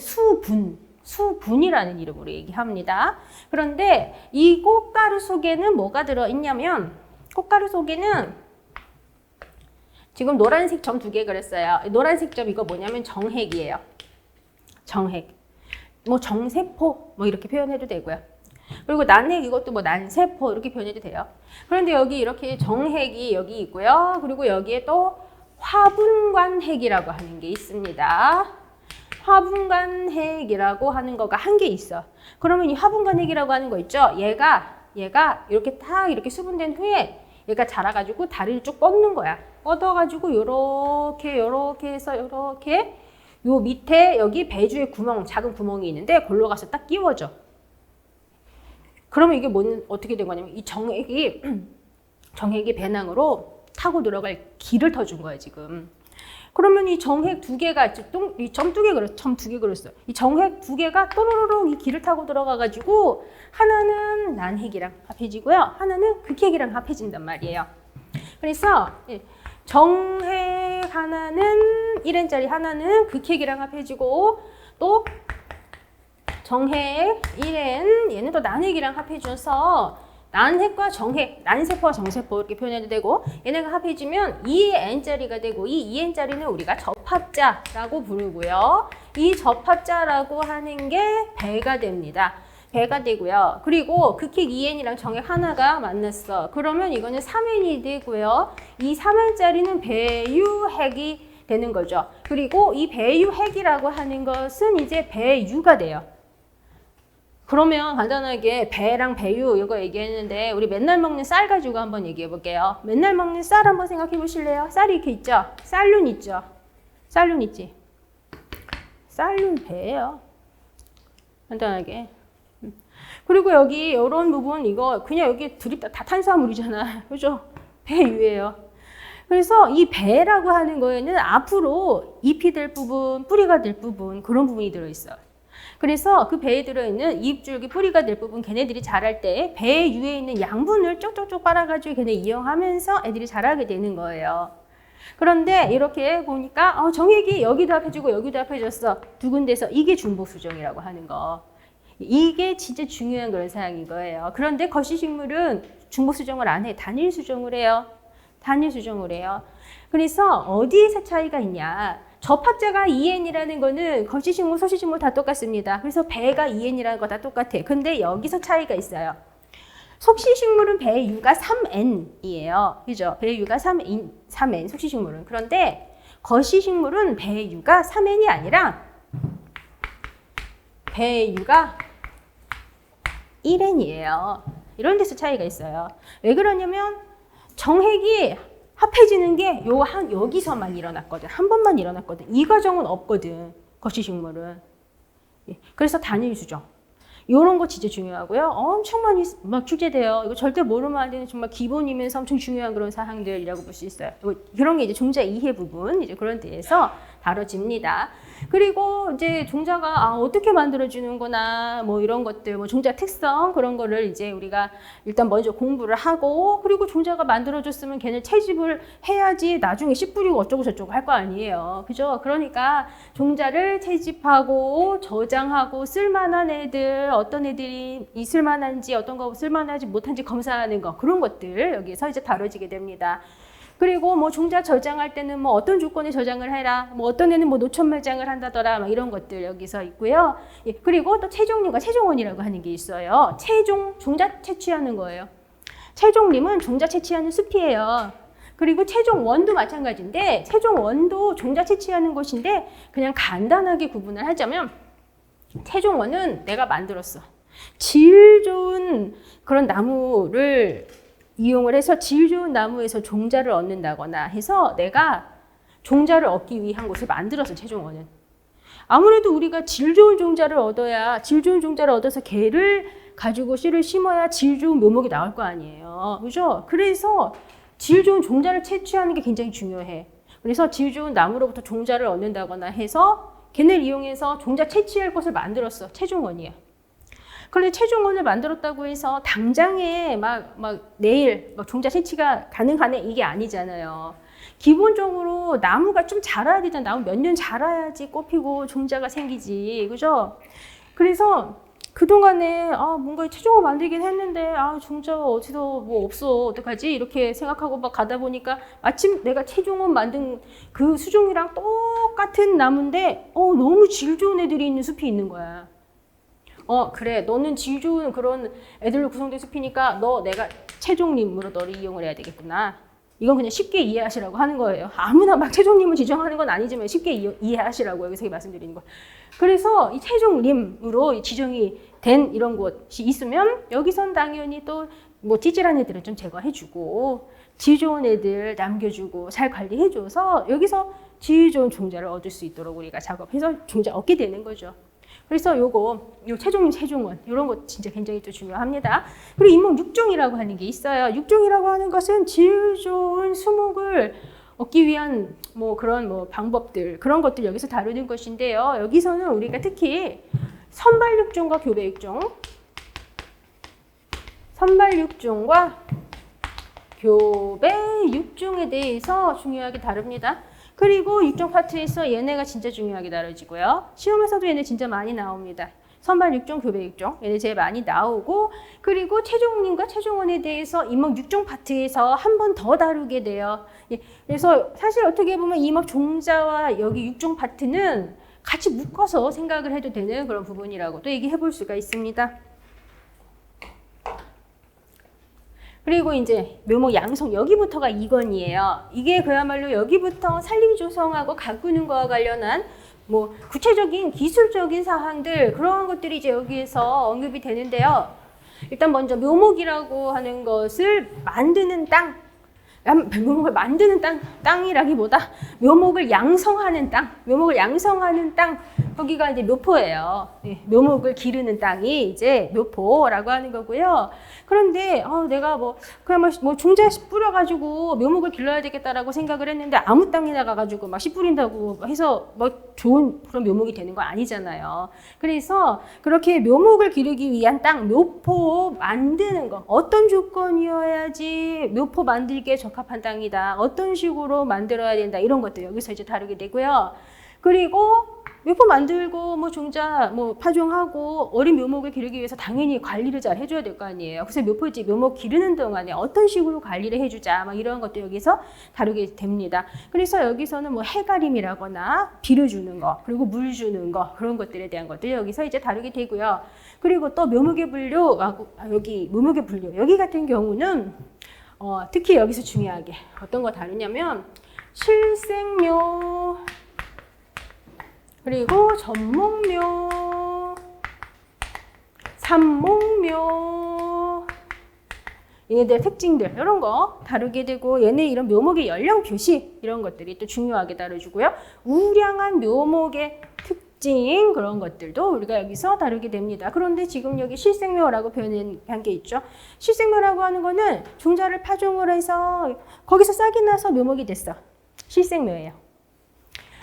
수분이라는 이름으로 얘기합니다. 그런데 이 꽃가루 속에는 뭐가 들어있냐면 꽃가루 속에는 지금 노란색 점 2개 그랬어요. 노란색 점 이거 뭐냐면 정핵이에요. 정핵. 뭐 정세포 뭐 이렇게 표현해도 되고요. 그리고 난핵 이것도 뭐 난세포 이렇게 표현해도 돼요. 그런데 여기 이렇게 정핵이 여기 있고요. 그리고 여기에 또 화분관핵이라고 하는 게 있습니다. 화분관핵이라고 하는 거가 한 개 있어. 그러면 이 화분관핵이라고 하는 거 있죠? 얘가 이렇게 딱 이렇게 수분된 후에 얘가 자라가지고 다리를 쭉 뻗는 거야. 뻗어가지고 요렇게 해서 요렇게 요 밑에 여기 배주의 작은 구멍이 있는데 걸로 가서 딱 끼워져. 그러면 이게 어떻게 된 거냐면 이 정액이 배낭으로 타고 들어갈 길을 터준 거야 지금. 그러면 이 정핵 2개가 이 점 2개 그렸어. 이 정핵 2개가 또로로록 이 길을 타고 들어가가지고 하나는 난핵이랑 합해지고요, 하나는 극핵이랑 합해진단 말이에요. 그래서 정핵 하나는 1N짜리 하나는 극핵이랑 합해지고 또 정핵 1N 얘는 또 난핵이랑 합해져서 난핵과 정핵, 난세포와 정세포 이렇게 표현해도 되고 얘네가 합해지면 2N짜리가 되고 이 2N짜리는 우리가 접합자라고 부르고요. 이 접합자라고 하는 게 배가 됩니다. 배가 되고요. 그리고 극핵 2N이랑 정핵 하나가 만났어. 그러면 이거는 3N이 되고요. 이 3N짜리는 배유핵이 되는 거죠. 그리고 이 배유핵이라고 하는 것은 이제 배유가 돼요. 그러면 간단하게 배랑 배유 이거 얘기했는데 우리 맨날 먹는 쌀 가지고 한번 얘기해 볼게요. 맨날 먹는 쌀 한번 생각해 보실래요? 쌀이 이렇게 있죠? 쌀룬 있죠? 쌀룬 있지? 쌀룬 배예요. 간단하게. 그리고 여기 이런 부분 이거 그냥 여기 드립다 다 탄수화물이잖아. 그죠? 배유예요. 그래서 이 배라고 하는 거에는 앞으로 잎이 될 부분, 뿌리가 될 부분 그런 부분이 들어있어요. 그래서 그 배에 들어있는 잎줄기 뿌리가 될 부분 걔네들이 자랄 때 배 위에 있는 양분을 쪽쪽쪽 빨아가지고 걔네 이용하면서 애들이 자라게 되는 거예요. 그런데 이렇게 보니까 정액이 여기도 합해지고 여기도 합해졌어. 두 군데서 이게 중복수정이라고 하는 거. 이게 진짜 중요한 그런 사항인 거예요. 그런데 거시식물은 중복수정을 안 해. 단일수정을 해요. 단일수정을 해요. 그래서 어디에서 차이가 있냐. 접합자가 2N이라는 거는 거시식물, 소시식물 다 똑같습니다. 그래서 배가 2N이라는 거 다 똑같아. 근데 여기서 차이가 있어요. 속시식물은 배유가 3N이에요. 그죠? 배유가 3N, 속시식물은. 그런데 거시식물은 배유가 3N이 아니라 배유가 1n이에요. 이런 데서 차이가 있어요. 왜 그러냐면 정핵이 합해지는 게 여기서만 일어났거든. 한 번만 일어났거든. 이 과정은 없거든. 거시식물은. 그래서 단일 수정. 이런 거 진짜 중요하고요. 엄청 많이 막 출제돼요. 이거 절대 모르면 안 되는 정말 기본이면서 엄청 중요한 그런 사항들이라고 볼 수 있어요. 그런 게 이제 종자 이해 부분, 이제 그런 데에서 다뤄집니다. 그리고 이제 종자가 어떻게 만들어지는구나, 뭐 이런 것들, 뭐 종자 특성 그런 거를 이제 우리가 일단 먼저 공부를 하고, 그리고 종자가 만들어졌으면 걔는 채집을 해야지 나중에 씨 뿌리고 어쩌고 저쩌고 할 거 아니에요. 그죠? 그러니까 종자를 채집하고 저장하고 쓸만한 애들, 어떤 애들이 있을만한지, 어떤 거 쓸만하지 못한지 검사하는 거, 그런 것들 여기서 이제 다뤄지게 됩니다. 그리고 뭐 종자 저장할 때는 뭐 어떤 조건에 저장을 해라, 뭐 어떤 애는 뭐 노천 말장을 한다더라, 막 이런 것들 여기서 있고요. 그리고 또 최종림과 최종원이라고 하는 게 있어요. 종자 채취하는 거예요. 최종림은 종자 채취하는 숲이에요. 그리고 최종원도 마찬가지인데, 최종원도 종자 채취하는 곳인데, 그냥 간단하게 구분을 하자면 최종원은 내가 만들었어. 질 좋은 그런 나무를 이용을 해서 질 좋은 나무에서 종자를 얻는다거나 해서 내가 종자를 얻기 위한 곳을 만들어서 최종원은. 아무래도 우리가 질 좋은 종자를 얻어야, 질 좋은 종자를 얻어서 걔를 가지고 씨를 심어야 질 좋은 묘목이 나올 거 아니에요. 그죠? 그래서 질 좋은 종자를 채취하는 게 굉장히 중요해. 그래서 질 좋은 나무로부터 종자를 얻는다거나 해서 걔네를 이용해서 종자 채취할 곳을 만들었어. 최종원이야. 그런데 최종원을 만들었다고 해서 당장에 막 내일 종자 채취가 가능하네, 이게 아니잖아요. 기본적으로 나무가 좀 자라야 되잖아. 나무 몇 년 자라야지 꽃피고 종자가 생기지. 그죠? 그래서 그동안에 뭔가 최종원 만들긴 했는데 종자가 어디서 뭐 없어, 어떡하지? 이렇게 생각하고 막 가다 보니까 마침 내가 최종원 만든 그 수종이랑 똑같은 나무인데 너무 질 좋은 애들이 있는 숲이 있는 거야. 그래, 너는 질 좋은 그런 애들로 구성된 숲이니까 내가 최종림으로 너를 이용을 해야 되겠구나. 이건 그냥 쉽게 이해하시라고 하는 거예요. 아무나 막 최종림을 지정하는 건 아니지만 쉽게 이해하시라고 여기서 말씀드리는 거예요. 그래서 이 최종림으로 지정이 된 이런 곳이 있으면 여기선 당연히 또 뭐 찌질한 애들은 좀 제거해주고 질 좋은 애들 남겨주고 잘 관리해줘서 여기서 질 좋은 종자를 얻을 수 있도록 우리가 작업해서 종자 얻게 되는 거죠. 그래서 요 최종림, 최종원 이런 거 진짜 굉장히 또 중요합니다. 그리고 인목 6종이라고 하는 게 있어요. 6종이라고 하는 것은 질 좋은 수목을 얻기 위한 뭐 그런 방법들, 그런 것들 여기서 다루는 것인데요. 여기서는 우리가 특히 선발 6종과 교배 6종, 선발 6종과 교배 6종에 대해서 중요하게 다룹니다. 그리고 6종 파트에서 얘네가 진짜 중요하게 다뤄지고요. 시험에서도 얘네 진짜 많이 나옵니다. 선발 6종, 교배 6종 얘네 제일 많이 나오고, 그리고 최종림과 최종원에 대해서 인목 6종 파트에서 한 번 더 다루게 돼요. 그래서 사실 어떻게 보면 인목 종자와 여기 6종 파트는 같이 묶어서 생각을 해도 되는 그런 부분이라고도 얘기해 볼 수가 있습니다. 그리고 이제 묘목 양성, 여기부터가 이건이에요. 이게 그야말로 여기부터 산림 조성하고 가꾸는 거와 관련한 뭐 구체적인 기술적인 사항들, 그런 것들이 이제 여기에서 언급이 되는데요. 일단 먼저 묘목이라고 하는 것을 만드는 땅, 묘목을 만드는 땅이라기보다 묘목을 양성하는 땅, 거기가 이제 묘포예요. 묘목을 기르는 땅이 이제 묘포라고 하는 거고요. 그런데 내가 그냥 종자 씨 뿌려가지고 묘목을 길러야 되겠다라고 생각을 했는데 아무 땅에나 가가지고 막 씨 뿌린다고 해서 좋은 그런 묘목이 되는 거 아니잖아요. 그래서 그렇게 묘목을 기르기 위한 땅, 묘포 만드는 거, 어떤 조건이어야지 묘포 만들기에 적합한 땅이다, 어떤 식으로 만들어야 된다, 이런 것들 여기서 이제 다루게 되고요. 그리고 묘포 만들고 종자 파종하고 어린 묘목을 기르기 위해서 당연히 관리를 잘 해줘야 될 거 아니에요. 그래서 묘목 기르는 동안에 어떤 식으로 관리를 해주자, 이런 것도 여기서 다루게 됩니다. 그래서 여기서는 해가림이라거나 비료 주는 거, 그리고 물 주는 거, 그런 것들에 대한 것들 여기서 이제 다루게 되고요. 그리고 또 묘목의 분류, 묘목의 분류 여기 같은 경우는 특히 여기서 중요하게 어떤 거 다루냐면 실생묘, 그리고 전목묘, 삼목묘. 얘네들 특징들 이런 거 다루게 되고 얘네 이런 묘목의 연령 표시 이런 것들이 또 중요하게 다뤄주고요. 우량한 묘목의 특징 그런 것들도 우리가 여기서 다루게 됩니다. 그런데 지금 여기 실생묘라고 표현한 게 있죠. 실생묘라고 하는 거는 종자를 파종을 해서 거기서 싹이 나서 묘목이 됐어. 실생묘예요.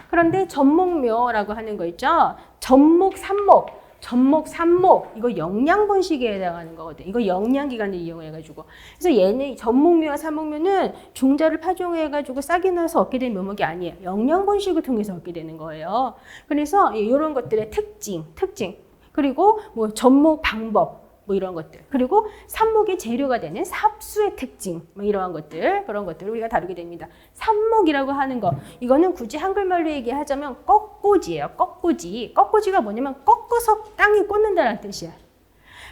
그런데 전목묘라고 하는 거 있죠. 전목, 삼목. 전목, 삼목 이거 영양번식에 해당하는 거거든. 이거 영양기관을 이용해가지고 그래서 얘네 전목묘와 삼목묘는 종자를 파종해가지고 싹이 나서 얻게 된 묘목이 아니에요. 영양번식을 통해서 얻게 되는 거예요. 그래서 이런 것들의 특징 그리고 뭐 전목 방법 뭐 이런 것들 그리고 삽목의 재료가 되는 삽수의 특징 뭐 이러한 것들 그런 것들을 우리가 다루게 됩니다. 삽목이라고 하는 거 이거는 굳이 한글말로 얘기하자면 꺾꽂이에요. 꺾꽂이. 꺾꽂이가 뭐냐면 꺾어서 땅에 꽂는다는 뜻이야.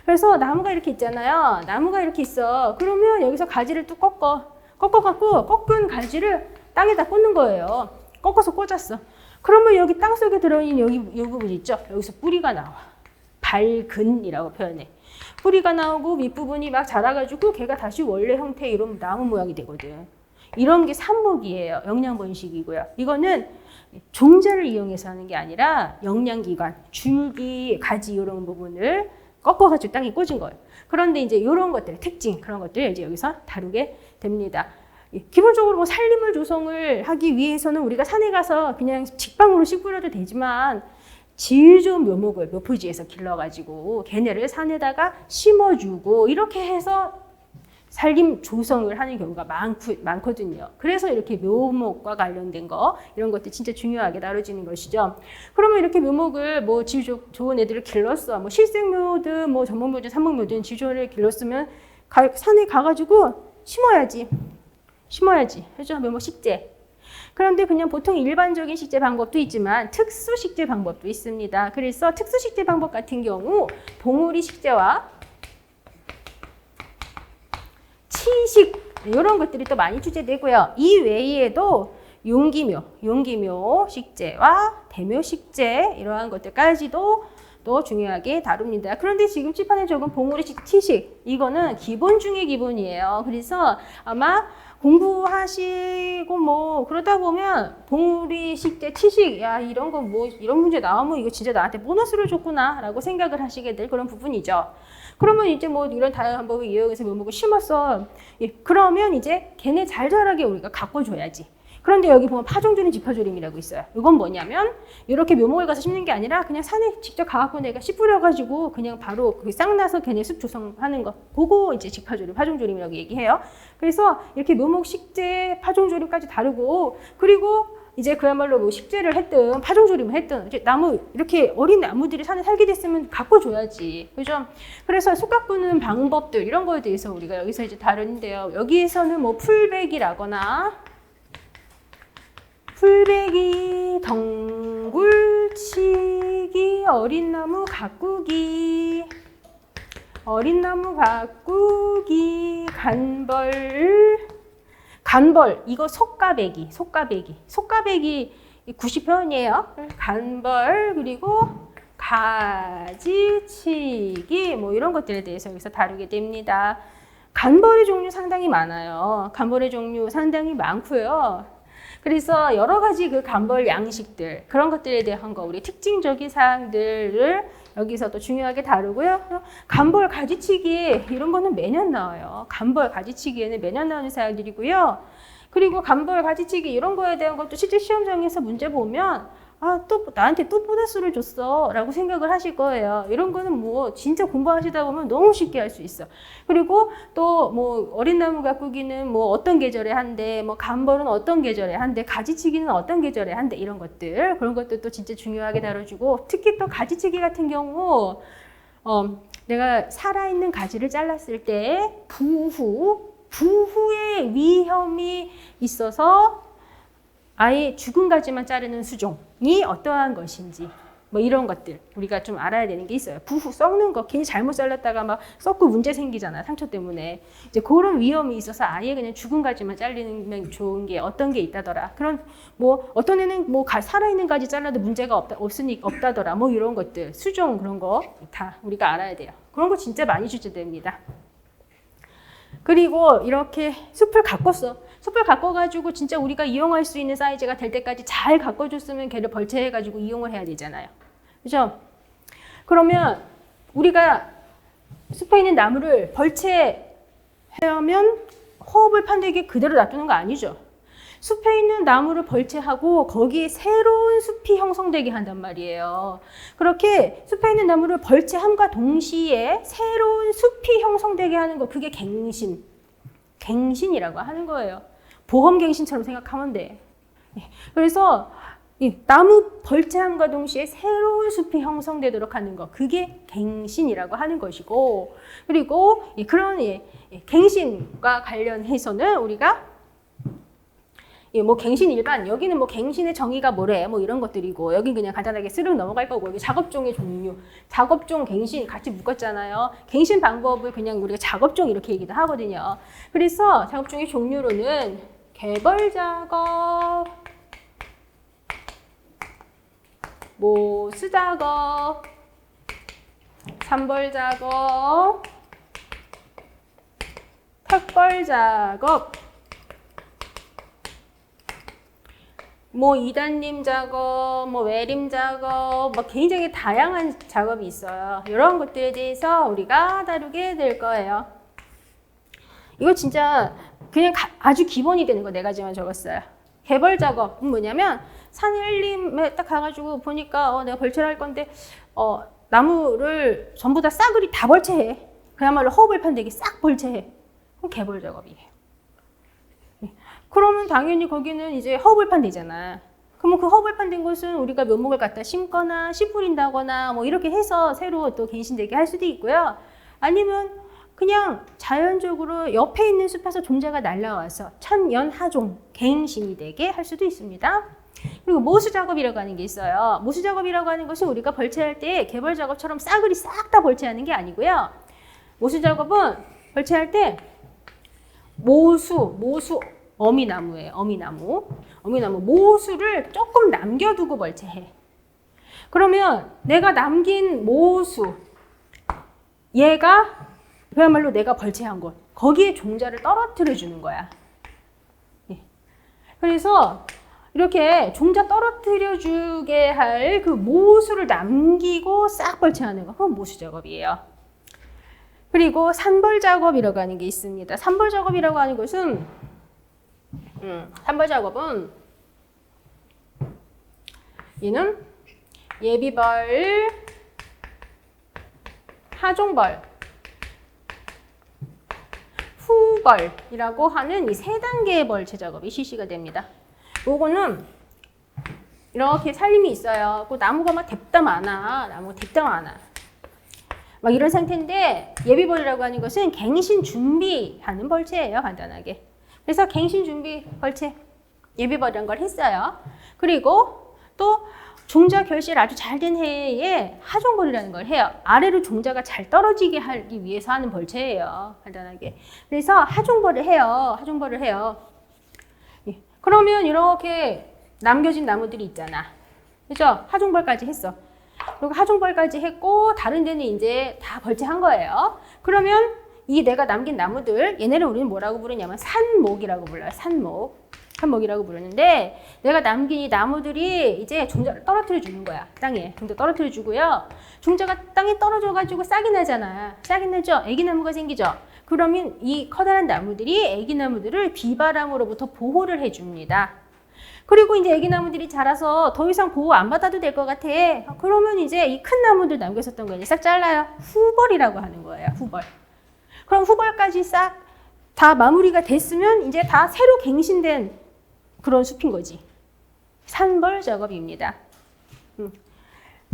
그래서 나무가 이렇게 있잖아요. 나무가 이렇게 있어. 그러면 여기서 가지를 또 꺾어갖고 꺾은 가지를 땅에다 꽂는 거예요. 꺾어서 꽂았어. 그러면 여기 땅속에 들어있는 여기 이 부분 있죠. 여기서 뿌리가 나와. 발근이라고 표현해. 뿌리가 나오고 밑부분이 막 자라가지고 걔가 다시 원래 형태의 이런 나무 모양이 되거든. 이런 게 삽목이에요. 영양번식이고요. 이거는 종자를 이용해서 하는 게 아니라 영양기관, 줄기, 가지 이런 부분을 꺾어가지고 땅에 꽂은 거예요. 그런데 이제 이런 것들의 특징, 그런 것들을 이제 여기서 다루게 됩니다. 기본적으로 뭐 산림을 조성을 하기 위해서는 우리가 산에 가서 그냥 직방으로 씨 뿌려도 되지만 질 좋은 묘목을 묘토지에서 길러가지고 걔네를 산에다가 심어주고 이렇게 해서 산림 조성을 하는 경우가 많거든요. 그래서 이렇게 묘목과 관련된 거 이런 것들 진짜 중요하게 다뤄지는 것이죠. 그러면 이렇게 묘목을 뭐 질 좋은 애들을 길렀어. 뭐 실생묘든 뭐 전목묘든 삼목묘든 질 좋은 애를 길렀으면 산에 가가지고 심어야지. 해줘. 묘목 식재. 그런데 그냥 보통 일반적인 식재 방법도 있지만 특수 식재 방법도 있습니다. 그래서 특수 식재 방법 같은 경우 봉우리 식재와 치식 이런 것들이 또 많이 출제되고요. 이 외에도 용기묘 식재와 대묘 식재 이러한 것들까지도 또 중요하게 다룹니다. 그런데 지금 칠판에 적은 봉우리 식재, 치식 이거는 기본 중의 기본이에요. 그래서 아마 공부하시고 뭐 그러다 보면 봉우리 식재 치식 야 이런 거 뭐 이런 문제 나오면 이거 진짜 나한테 보너스를 줬구나라고 생각을 하시게 될 그런 부분이죠. 그러면 이제 뭐 이런 다양한 방법을 이용해서 묘목을 심었어. 예, 그러면 이제 걔네 잘 자라게 우리가 가꿔줘야지. 그런데 여기 보면 파종조림, 직파조림이라고 있어요. 이건 뭐냐면 이렇게 묘목을 가서 심는 게 아니라 그냥 산에 직접 가갖고 내가 씨 뿌려가지고 그냥 바로 그 싹 나서 걔네 숲 조성하는 거. 그거 이제 직파조림, 파종조림이라고 얘기해요. 그래서 이렇게 묘목 식재, 파종조림까지 다루고 그리고 이제 그야말로 뭐 식재를 했든 파종조림을 했든 이제 나무 이렇게 어린 나무들이 산에 살게 됐으면 가꿔줘야지. 그죠? 그래서 쑥갓 부는 방법들 이런 거에 대해서 우리가 여기서 이제 다루는데요. 여기에서는 뭐 풀베기라거나 풀베기, 덩굴치기, 어린나무 가꾸기, 간벌, 이거 속가배기 90편이에요. 간벌, 그리고 가지치기, 뭐 이런 것들에 대해서 여기서 다루게 됩니다. 간벌의 종류 상당히 많아요. 간벌의 종류 상당히 많고요. 그래서 여러 가지 그 간벌 양식들 그런 것들에 대한 거 우리 특징적인 사항들을 여기서 또 중요하게 다루고요. 간벌 가지치기 이런 거는 매년 나와요. 간벌 가지치기에는 매년 나오는 사항들이고요. 그리고 간벌 가지치기 이런 거에 대한 것도 실제 시험장에서 문제 보면 또 나한테 또 보너스를 줬어 라고 생각을 하실 거예요. 이런 거는 뭐 진짜 공부하시다 보면 너무 쉽게 할 수 있어. 그리고 또 뭐 어린 나무 가꾸기는 뭐 어떤 계절에 한대, 뭐 간벌은 어떤 계절에 한대, 가지치기는 어떤 계절에 한대 이런 것들 그런 것들도 진짜 중요하게 다뤄주고 특히 또 가지치기 같은 경우 내가 살아있는 가지를 잘랐을 때 부후의 위험이 있어서 아예 죽은 가지만 자르는 수종이 어떠한 것인지 뭐 이런 것들 우리가 좀 알아야 되는 게 있어요. 부후 썩는 거 괜히 잘못 잘랐다가 막 썩고 문제 생기잖아. 상처 때문에. 이제 그런 위험이 있어서 아예 그냥 죽은 가지만 잘리면 좋은 게 어떤 게 있다더라. 그런 뭐 어떤 애는 뭐 살아있는 가지 잘라도 문제가 없다더라. 뭐 이런 것들 수종 그런 거 다 우리가 알아야 돼요. 그런 거 진짜 많이 출제됩니다. 그리고 이렇게 숲을 가꿨어. 숲을 가꿔가지고 진짜 우리가 이용할 수 있는 사이즈가 될 때까지 잘 가꿔줬으면 걔를 벌채해가지고 이용을 해야 되잖아요. 그죠? 그러면 우리가 숲에 있는 나무를 벌채하면 호흡을 판대기 그대로 놔두는 거 아니죠. 숲에 있는 나무를 벌채하고 거기에 새로운 숲이 형성되게 한단 말이에요. 그렇게 숲에 있는 나무를 벌채함과 동시에 새로운 숲이 형성되게 하는 거, 그게 갱신이라고 하는 거예요. 보험갱신처럼 생각하면 돼. 그래서 이 나무 벌채함과 동시에 새로운 숲이 형성되도록 하는 거, 그게 갱신이라고 하는 것이고, 그리고 그런 갱신과 관련해서는 우리가 뭐 갱신 일반, 여기는 뭐 갱신의 정의가 뭐래, 뭐 이런 것들이고, 여기 그냥 간단하게 스르륵 넘어갈 거고, 여기 작업종의 종류, 작업종, 갱신 같이 묶었잖아요. 갱신 방법을 그냥 우리가 작업종 이렇게 얘기도 하거든요. 그래서 작업종의 종류로는 개벌 작업, 모수 작업, 산벌 작업, 턱벌 작업, 뭐 이단림 작업, 뭐 외림 작업, 뭐 굉장히 다양한 작업이 있어요. 이런 것들에 대해서 우리가 다루게 될 거예요. 이거 진짜 그냥 아주 기본이 되는 거 4가지만 적었어요. 개벌 작업은 뭐냐면 산일림에 딱 가가지고 보니까 내가 벌채를 할 건데 나무를 전부 다 싸그리 다 벌채해. 그야말로 허브를 판대기 싹 벌채해. 그럼 개벌 작업이에요. 그러면 당연히 거기는 이제 허브판 되잖아. 그러면 그 허브판 된 곳은 우리가 묘목을 갖다 심거나 씨 뿌린다거나 뭐 이렇게 해서 새로 또 갱신되게 할 수도 있고요. 아니면 그냥 자연적으로 옆에 있는 숲에서 종자가 날라와서 천연하종 갱신이 되게 할 수도 있습니다. 그리고 모수 작업이라고 하는 게 있어요. 모수 작업이라고 하는 것은 우리가 벌채할 때 개벌 작업처럼 싸그리 싹 다 벌채하는 게 아니고요. 모수 작업은 벌채할 때 모수 어미나무예요. 어미나무 모수를 조금 남겨두고 벌채해. 그러면 내가 남긴 모수, 얘가 그야말로 내가 벌채한 곳, 거기에 종자를 떨어뜨려 주는 거야. 그래서 이렇게 종자 떨어뜨려 주게 할 그 모수를 남기고 싹 벌채하는 거, 그건 모수 작업이에요. 그리고 산벌 작업이라고 하는 게 있습니다. 산벌 작업이라고 하는 것은 산벌 작업은 얘는 예비벌, 하종벌, 후벌이라고 하는 이 3단계의 벌채 작업이 실시가 됩니다. 요거는 이렇게 살림이 있어요. 그 나무가 막 뎁다 많아. 막 이런 상태인데 예비벌이라고 하는 것은 갱신 준비하는 벌채예요. 간단하게. 그래서 갱신 준비 벌채, 예비벌이라는 걸 했어요. 그리고 또 종자 결실 아주 잘 된 해에 하종벌이라는 걸 해요. 아래로 종자가 잘 떨어지게 하기 위해서 하는 벌채예요. 간단하게. 그래서 하종벌을 해요. 그러면 이렇게 남겨진 나무들이 있잖아. 그죠? 하종벌까지 했어. 그리고 하종벌까지 했고 다른 데는 이제 다 벌채한 거예요. 그러면 이 내가 남긴 나무들, 얘네를 우리는 뭐라고 부르냐면 산목이라고 불러요. 산목이라고 부르는데 내가 남긴 이 나무들이 이제 종자를 떨어뜨려 주는 거야. 땅에. 종자 떨어뜨려 주고요. 종자가 땅에 떨어져 가지고 싹이 나잖아. 싹이 나죠? 애기나무가 생기죠? 그러면 이 커다란 나무들이 애기나무들을 비바람으로부터 보호를 해줍니다. 그리고 이제 애기나무들이 자라서 더 이상 보호 안 받아도 될 것 같아. 그러면 이제 이 큰 나무들 남겼었던 거 이제 싹 잘라요. 후벌이라고 하는 거예요. 후벌. 그럼 후벌까지 싹 다 마무리가 됐으면 이제 다 새로 갱신된 그런 숲인 거지. 산벌 작업입니다.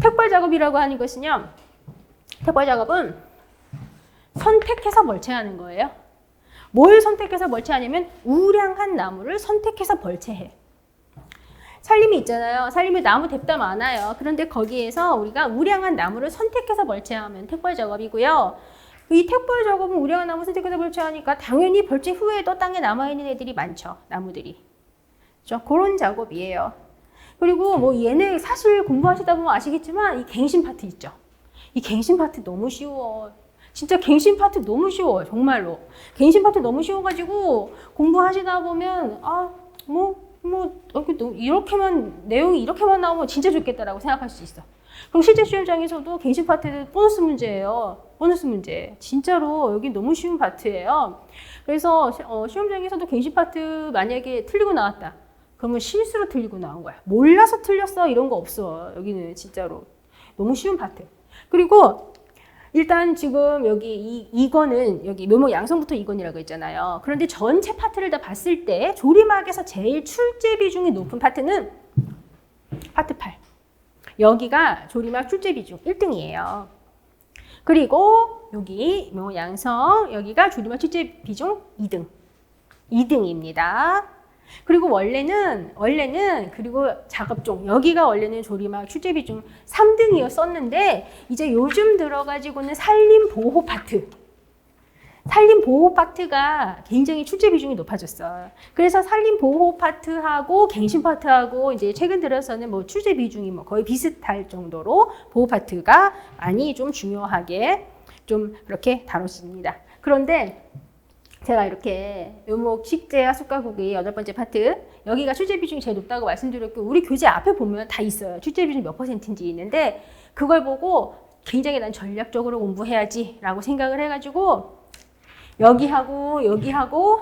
택벌 작업이라고 하는 것은요. 택벌 작업은 선택해서 벌채하는 거예요. 뭘 선택해서 벌채하냐면 우량한 나무를 선택해서 벌채해. 산림이 있잖아요. 산림에 나무 뎁다 많아요. 그런데 거기에서 우리가 우량한 나무를 선택해서 벌채하면 택벌 작업이고요. 이 택벌 작업은 우량한 나무 선택해서 벌채하니까 당연히 벌채 후에도 땅에 남아있는 애들이 많죠. 나무들이. 그렇죠? 그런 작업이에요. 그리고 뭐 얘네 사실 공부하시다 보면 아시겠지만 이 갱신 파트 있죠. 이 갱신 파트 너무 쉬워. 진짜 갱신 파트 너무 쉬워요. 정말로. 갱신 파트 너무 쉬워가지고 공부하시다 보면 이렇게만 내용이 이렇게만 나오면 진짜 좋겠다라고 생각할 수 있어. 그럼 실제 시험장에서도 갱신 파트는 보너스 문제예요. 보너스 문제. 진짜로 여기 너무 쉬운 파트예요. 그래서 시험장에서도 갱신 파트 만약에 틀리고 나왔다. 그러면 실수로 틀리고 나온 거야. 몰라서 틀렸어 이런 거 없어. 여기는 진짜로 너무 쉬운 파트. 그리고 일단 지금 여기 이거는 여기 묘목 양성부터 이건이라고 했잖아요. 그런데 전체 파트를 다 봤을 때 조리막에서 제일 출제 비중이 높은 파트는 파트 8. 여기가 조리막 출제 비중 1등이에요. 그리고 여기 묘목 양성 여기가 조리막 출제 비중 2등. 2등입니다. 그리고 원래는 그리고 작업종 여기가 원래는 조리막 출제 비중 3등이었었는데 이제 요즘 들어가지고는 산림보호 파트가 굉장히 출제 비중이 높아졌어요. 그래서 산림보호 파트하고 갱신 파트하고 이제 최근 들어서는 뭐 출제 비중이 뭐 거의 비슷할 정도로 보호 파트가 많이 좀 중요하게 좀 그렇게 다뤄집니다. 그런데 제가 이렇게 묘목 식재와 쑥가구기 8번째 파트 여기가 출제 비중이 제일 높다고 말씀드렸고 우리 교재 앞에 보면 다 있어요. 출제 비중 몇 %인지 있는데 그걸 보고 굉장히 난 전략적으로 공부해야지 라고 생각을 해가지고 여기하고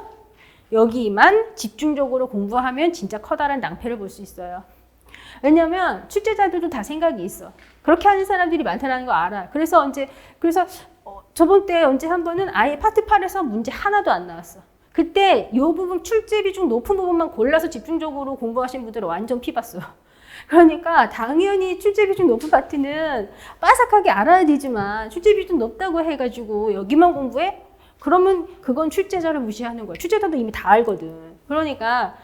여기만 집중적으로 공부하면 진짜 커다란 낭패를 볼 수 있어요. 왜냐면 출제자들도 다 생각이 있어. 그렇게 하는 사람들이 많다는 거 알아. 그래서 저번 때 언제 한 번은 아예 파트 8에서 문제 하나도 안 나왔어. 그때 이 부분 출제 비중 높은 부분만 골라서 집중적으로 공부하신 분들은 완전 피봤어. 그러니까 당연히 출제 비중 높은 파트는 빠삭하게 알아야 되지만 출제 비중 높다고 해가지고 여기만 공부해? 그러면 그건 출제자를 무시하는 거야. 출제자도 이미 다 알거든. 그러니까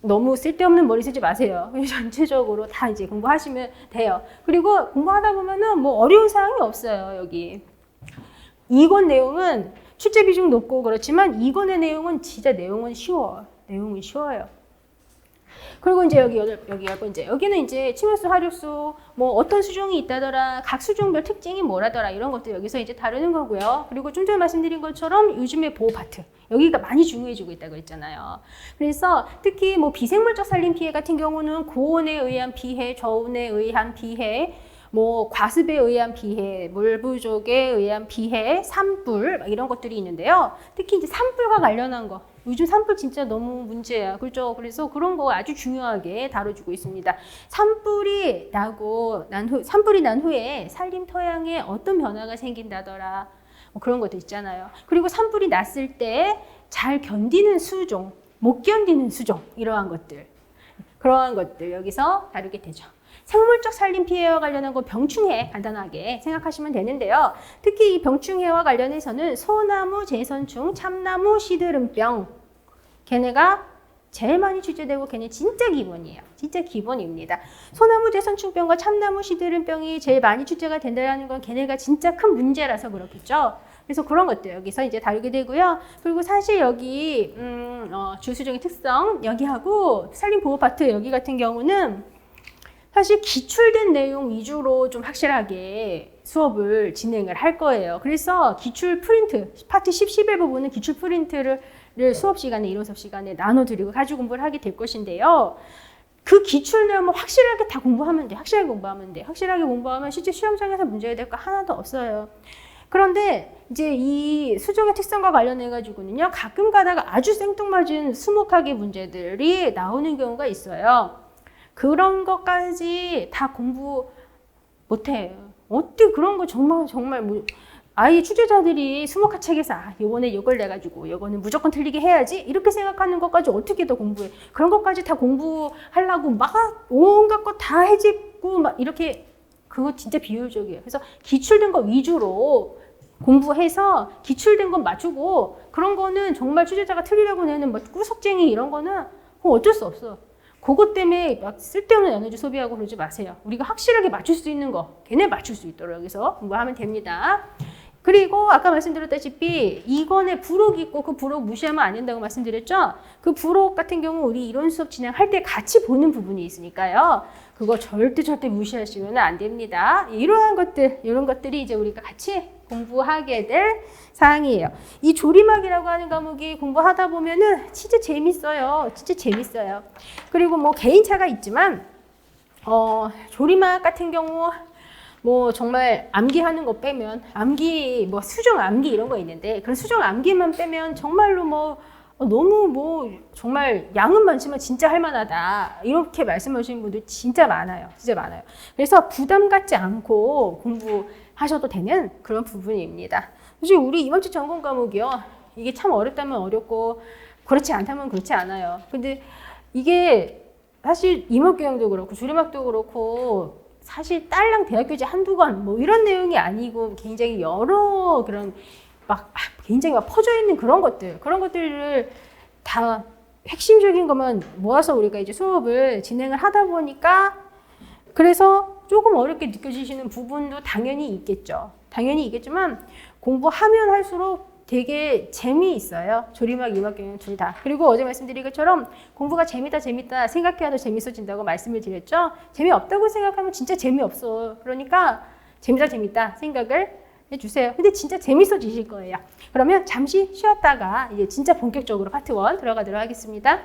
너무 쓸데없는 머리 쓰지 마세요. 전체적으로 다 이제 공부하시면 돼요. 그리고 공부하다 보면은 뭐 어려운 사항이 없어요. 여기. 이권 내용은 출제 비중 높고 그렇지만 이권의 내용은 진짜 내용은 쉬워요. 그리고 이제 여기 10번째. 여기는 이제 침울수, 하류수, 뭐 어떤 수종이 있다더라, 각 수종별 특징이 뭐라더라 이런 것들 여기서 이제 다루는 거고요. 그리고 좀 전에 말씀드린 것처럼 요즘의 보호 파트. 여기가 많이 중요해지고 있다고 했잖아요. 그래서 특히 뭐 비생물적 산림 피해 같은 경우는 고온에 의한 피해, 저온에 의한 피해, 뭐 과습에 의한 피해, 물 부족에 의한 피해, 산불 이런 것들이 있는데요. 특히 이제 산불과 관련한 거. 요즘 산불 진짜 너무 문제야. 그렇죠? 그래서 그런 거 아주 중요하게 다뤄주고 있습니다. 산불이 난 후에 산림 토양에 어떤 변화가 생긴다더라. 뭐 그런 것도 있잖아요. 그리고 산불이 났을 때 잘 견디는 수종, 못 견디는 수종 이러한 것들. 그러한 것들 여기서 다루게 되죠. 생물적 산림 피해와 관련한 거 병충해 간단하게 생각하시면 되는데요. 특히 이 병충해와 관련해서는 소나무 제선충, 참나무 시드름병 걔네가 제일 많이 출제되고 걔네 진짜 기본이에요. 진짜 기본입니다. 소나무 제선충병과 참나무 시드름병이 제일 많이 출제가 된다는 건 걔네가 진짜 큰 문제라서 그렇겠죠. 그래서 그런 것들 여기서 이제 다루게 되고요. 그리고 사실 여기 주수종의 특성 여기하고 산림보호 파트 여기 같은 경우는 사실 기출된 내용 위주로 좀 확실하게 수업을 진행을 할 거예요. 그래서 기출 프린트, 파트 10, 11 부분은 기출 프린트를 수업 시간에, 이론 수업 시간에 나눠드리고 가지고 공부를 하게 될 것인데요. 그 기출 내용을 확실하게 다 공부하면 돼. 확실하게 공부하면 실제 시험장에서 문제가 될 거 하나도 없어요. 그런데 이제 이 수종의 특성과 관련해 가지고는요. 가끔 가다가 아주 생뚱맞은 수목학의 문제들이 나오는 경우가 있어요. 그런 것까지 다 공부 못해요. 어떻게 그런 거 정말 뭐 아예 출제자들이 수목학 책에서 요번에 이걸 내가지고 요거는 무조건 틀리게 해야지 이렇게 생각하는 것까지 어떻게 더 공부해. 그런 것까지 다 공부하려고 막 온갖 거 다 해집고 막 이렇게 그거 진짜 비효율적이에요. 그래서 기출된 거 위주로 공부해서 기출된 건 맞추고 그런 거는 정말 출제자가 틀리려고 내는 뭐 꾸석쟁이 이런 거는 어쩔 수 없어. 그것 때문에 막 쓸데없는 에너지 소비하고 그러지 마세요. 우리가 확실하게 맞출 수 있는 거, 걔네 맞출 수 있도록 여기서 공부하면 됩니다. 그리고 아까 말씀드렸다시피 이건에 부록 있고 그 부록 무시하면 안 된다고 말씀드렸죠? 그 부록 같은 경우 우리 이론 수업 진행할 때 같이 보는 부분이 있으니까요. 그거 절대 무시하시면 안 됩니다. 이러한 것들, 이런 것들이 이제 우리가 같이 공부하게 될 사항이에요. 이 조리막이라고 하는 과목이 공부하다 보면은 진짜 재밌어요. 진짜 재밌어요. 그리고 뭐 개인차가 있지만, 조리막 같은 경우 뭐 정말 암기하는 거 빼면 암기 뭐 수정 암기 이런 거 있는데 그런 수정 암기만 빼면 정말로 뭐 너무 뭐 정말 양은 많지만 진짜 할만하다 이렇게 말씀하시는 분들 진짜 많아요. 진짜 많아요. 그래서 부담 갖지 않고 공부하셔도 되는 그런 부분입니다. 사실 우리 이번 주 전공 과목이요. 이게 참 어렵다면 어렵고 그렇지 않다면 그렇지 않아요. 근데 이게 사실 이목교양도 그렇고 조리막도 그렇고 사실 딸랑 대학교재 한두 권 뭐 이런 내용이 아니고 굉장히 여러 그런 막 굉장히 막 퍼져 있는 그런 것들을 다 핵심적인 것만 모아서 우리가 이제 수업을 진행을 하다 보니까 그래서 조금 어렵게 느껴지시는 부분도 당연히 있겠죠. 당연히 있겠지만 공부하면 할수록 되게 재미있어요. 조리막, 이막교양 둘 다. 그리고 어제 말씀드린 것처럼 공부가 재밌다 생각해야 더 재밌어진다고 말씀을 드렸죠. 재미없다고 생각하면 진짜 재미없어. 그러니까 재밌다 생각을 해주세요. 근데 진짜 재밌어지실 거예요. 그러면 잠시 쉬었다가 이제 진짜 본격적으로 파트 1 들어가도록 하겠습니다.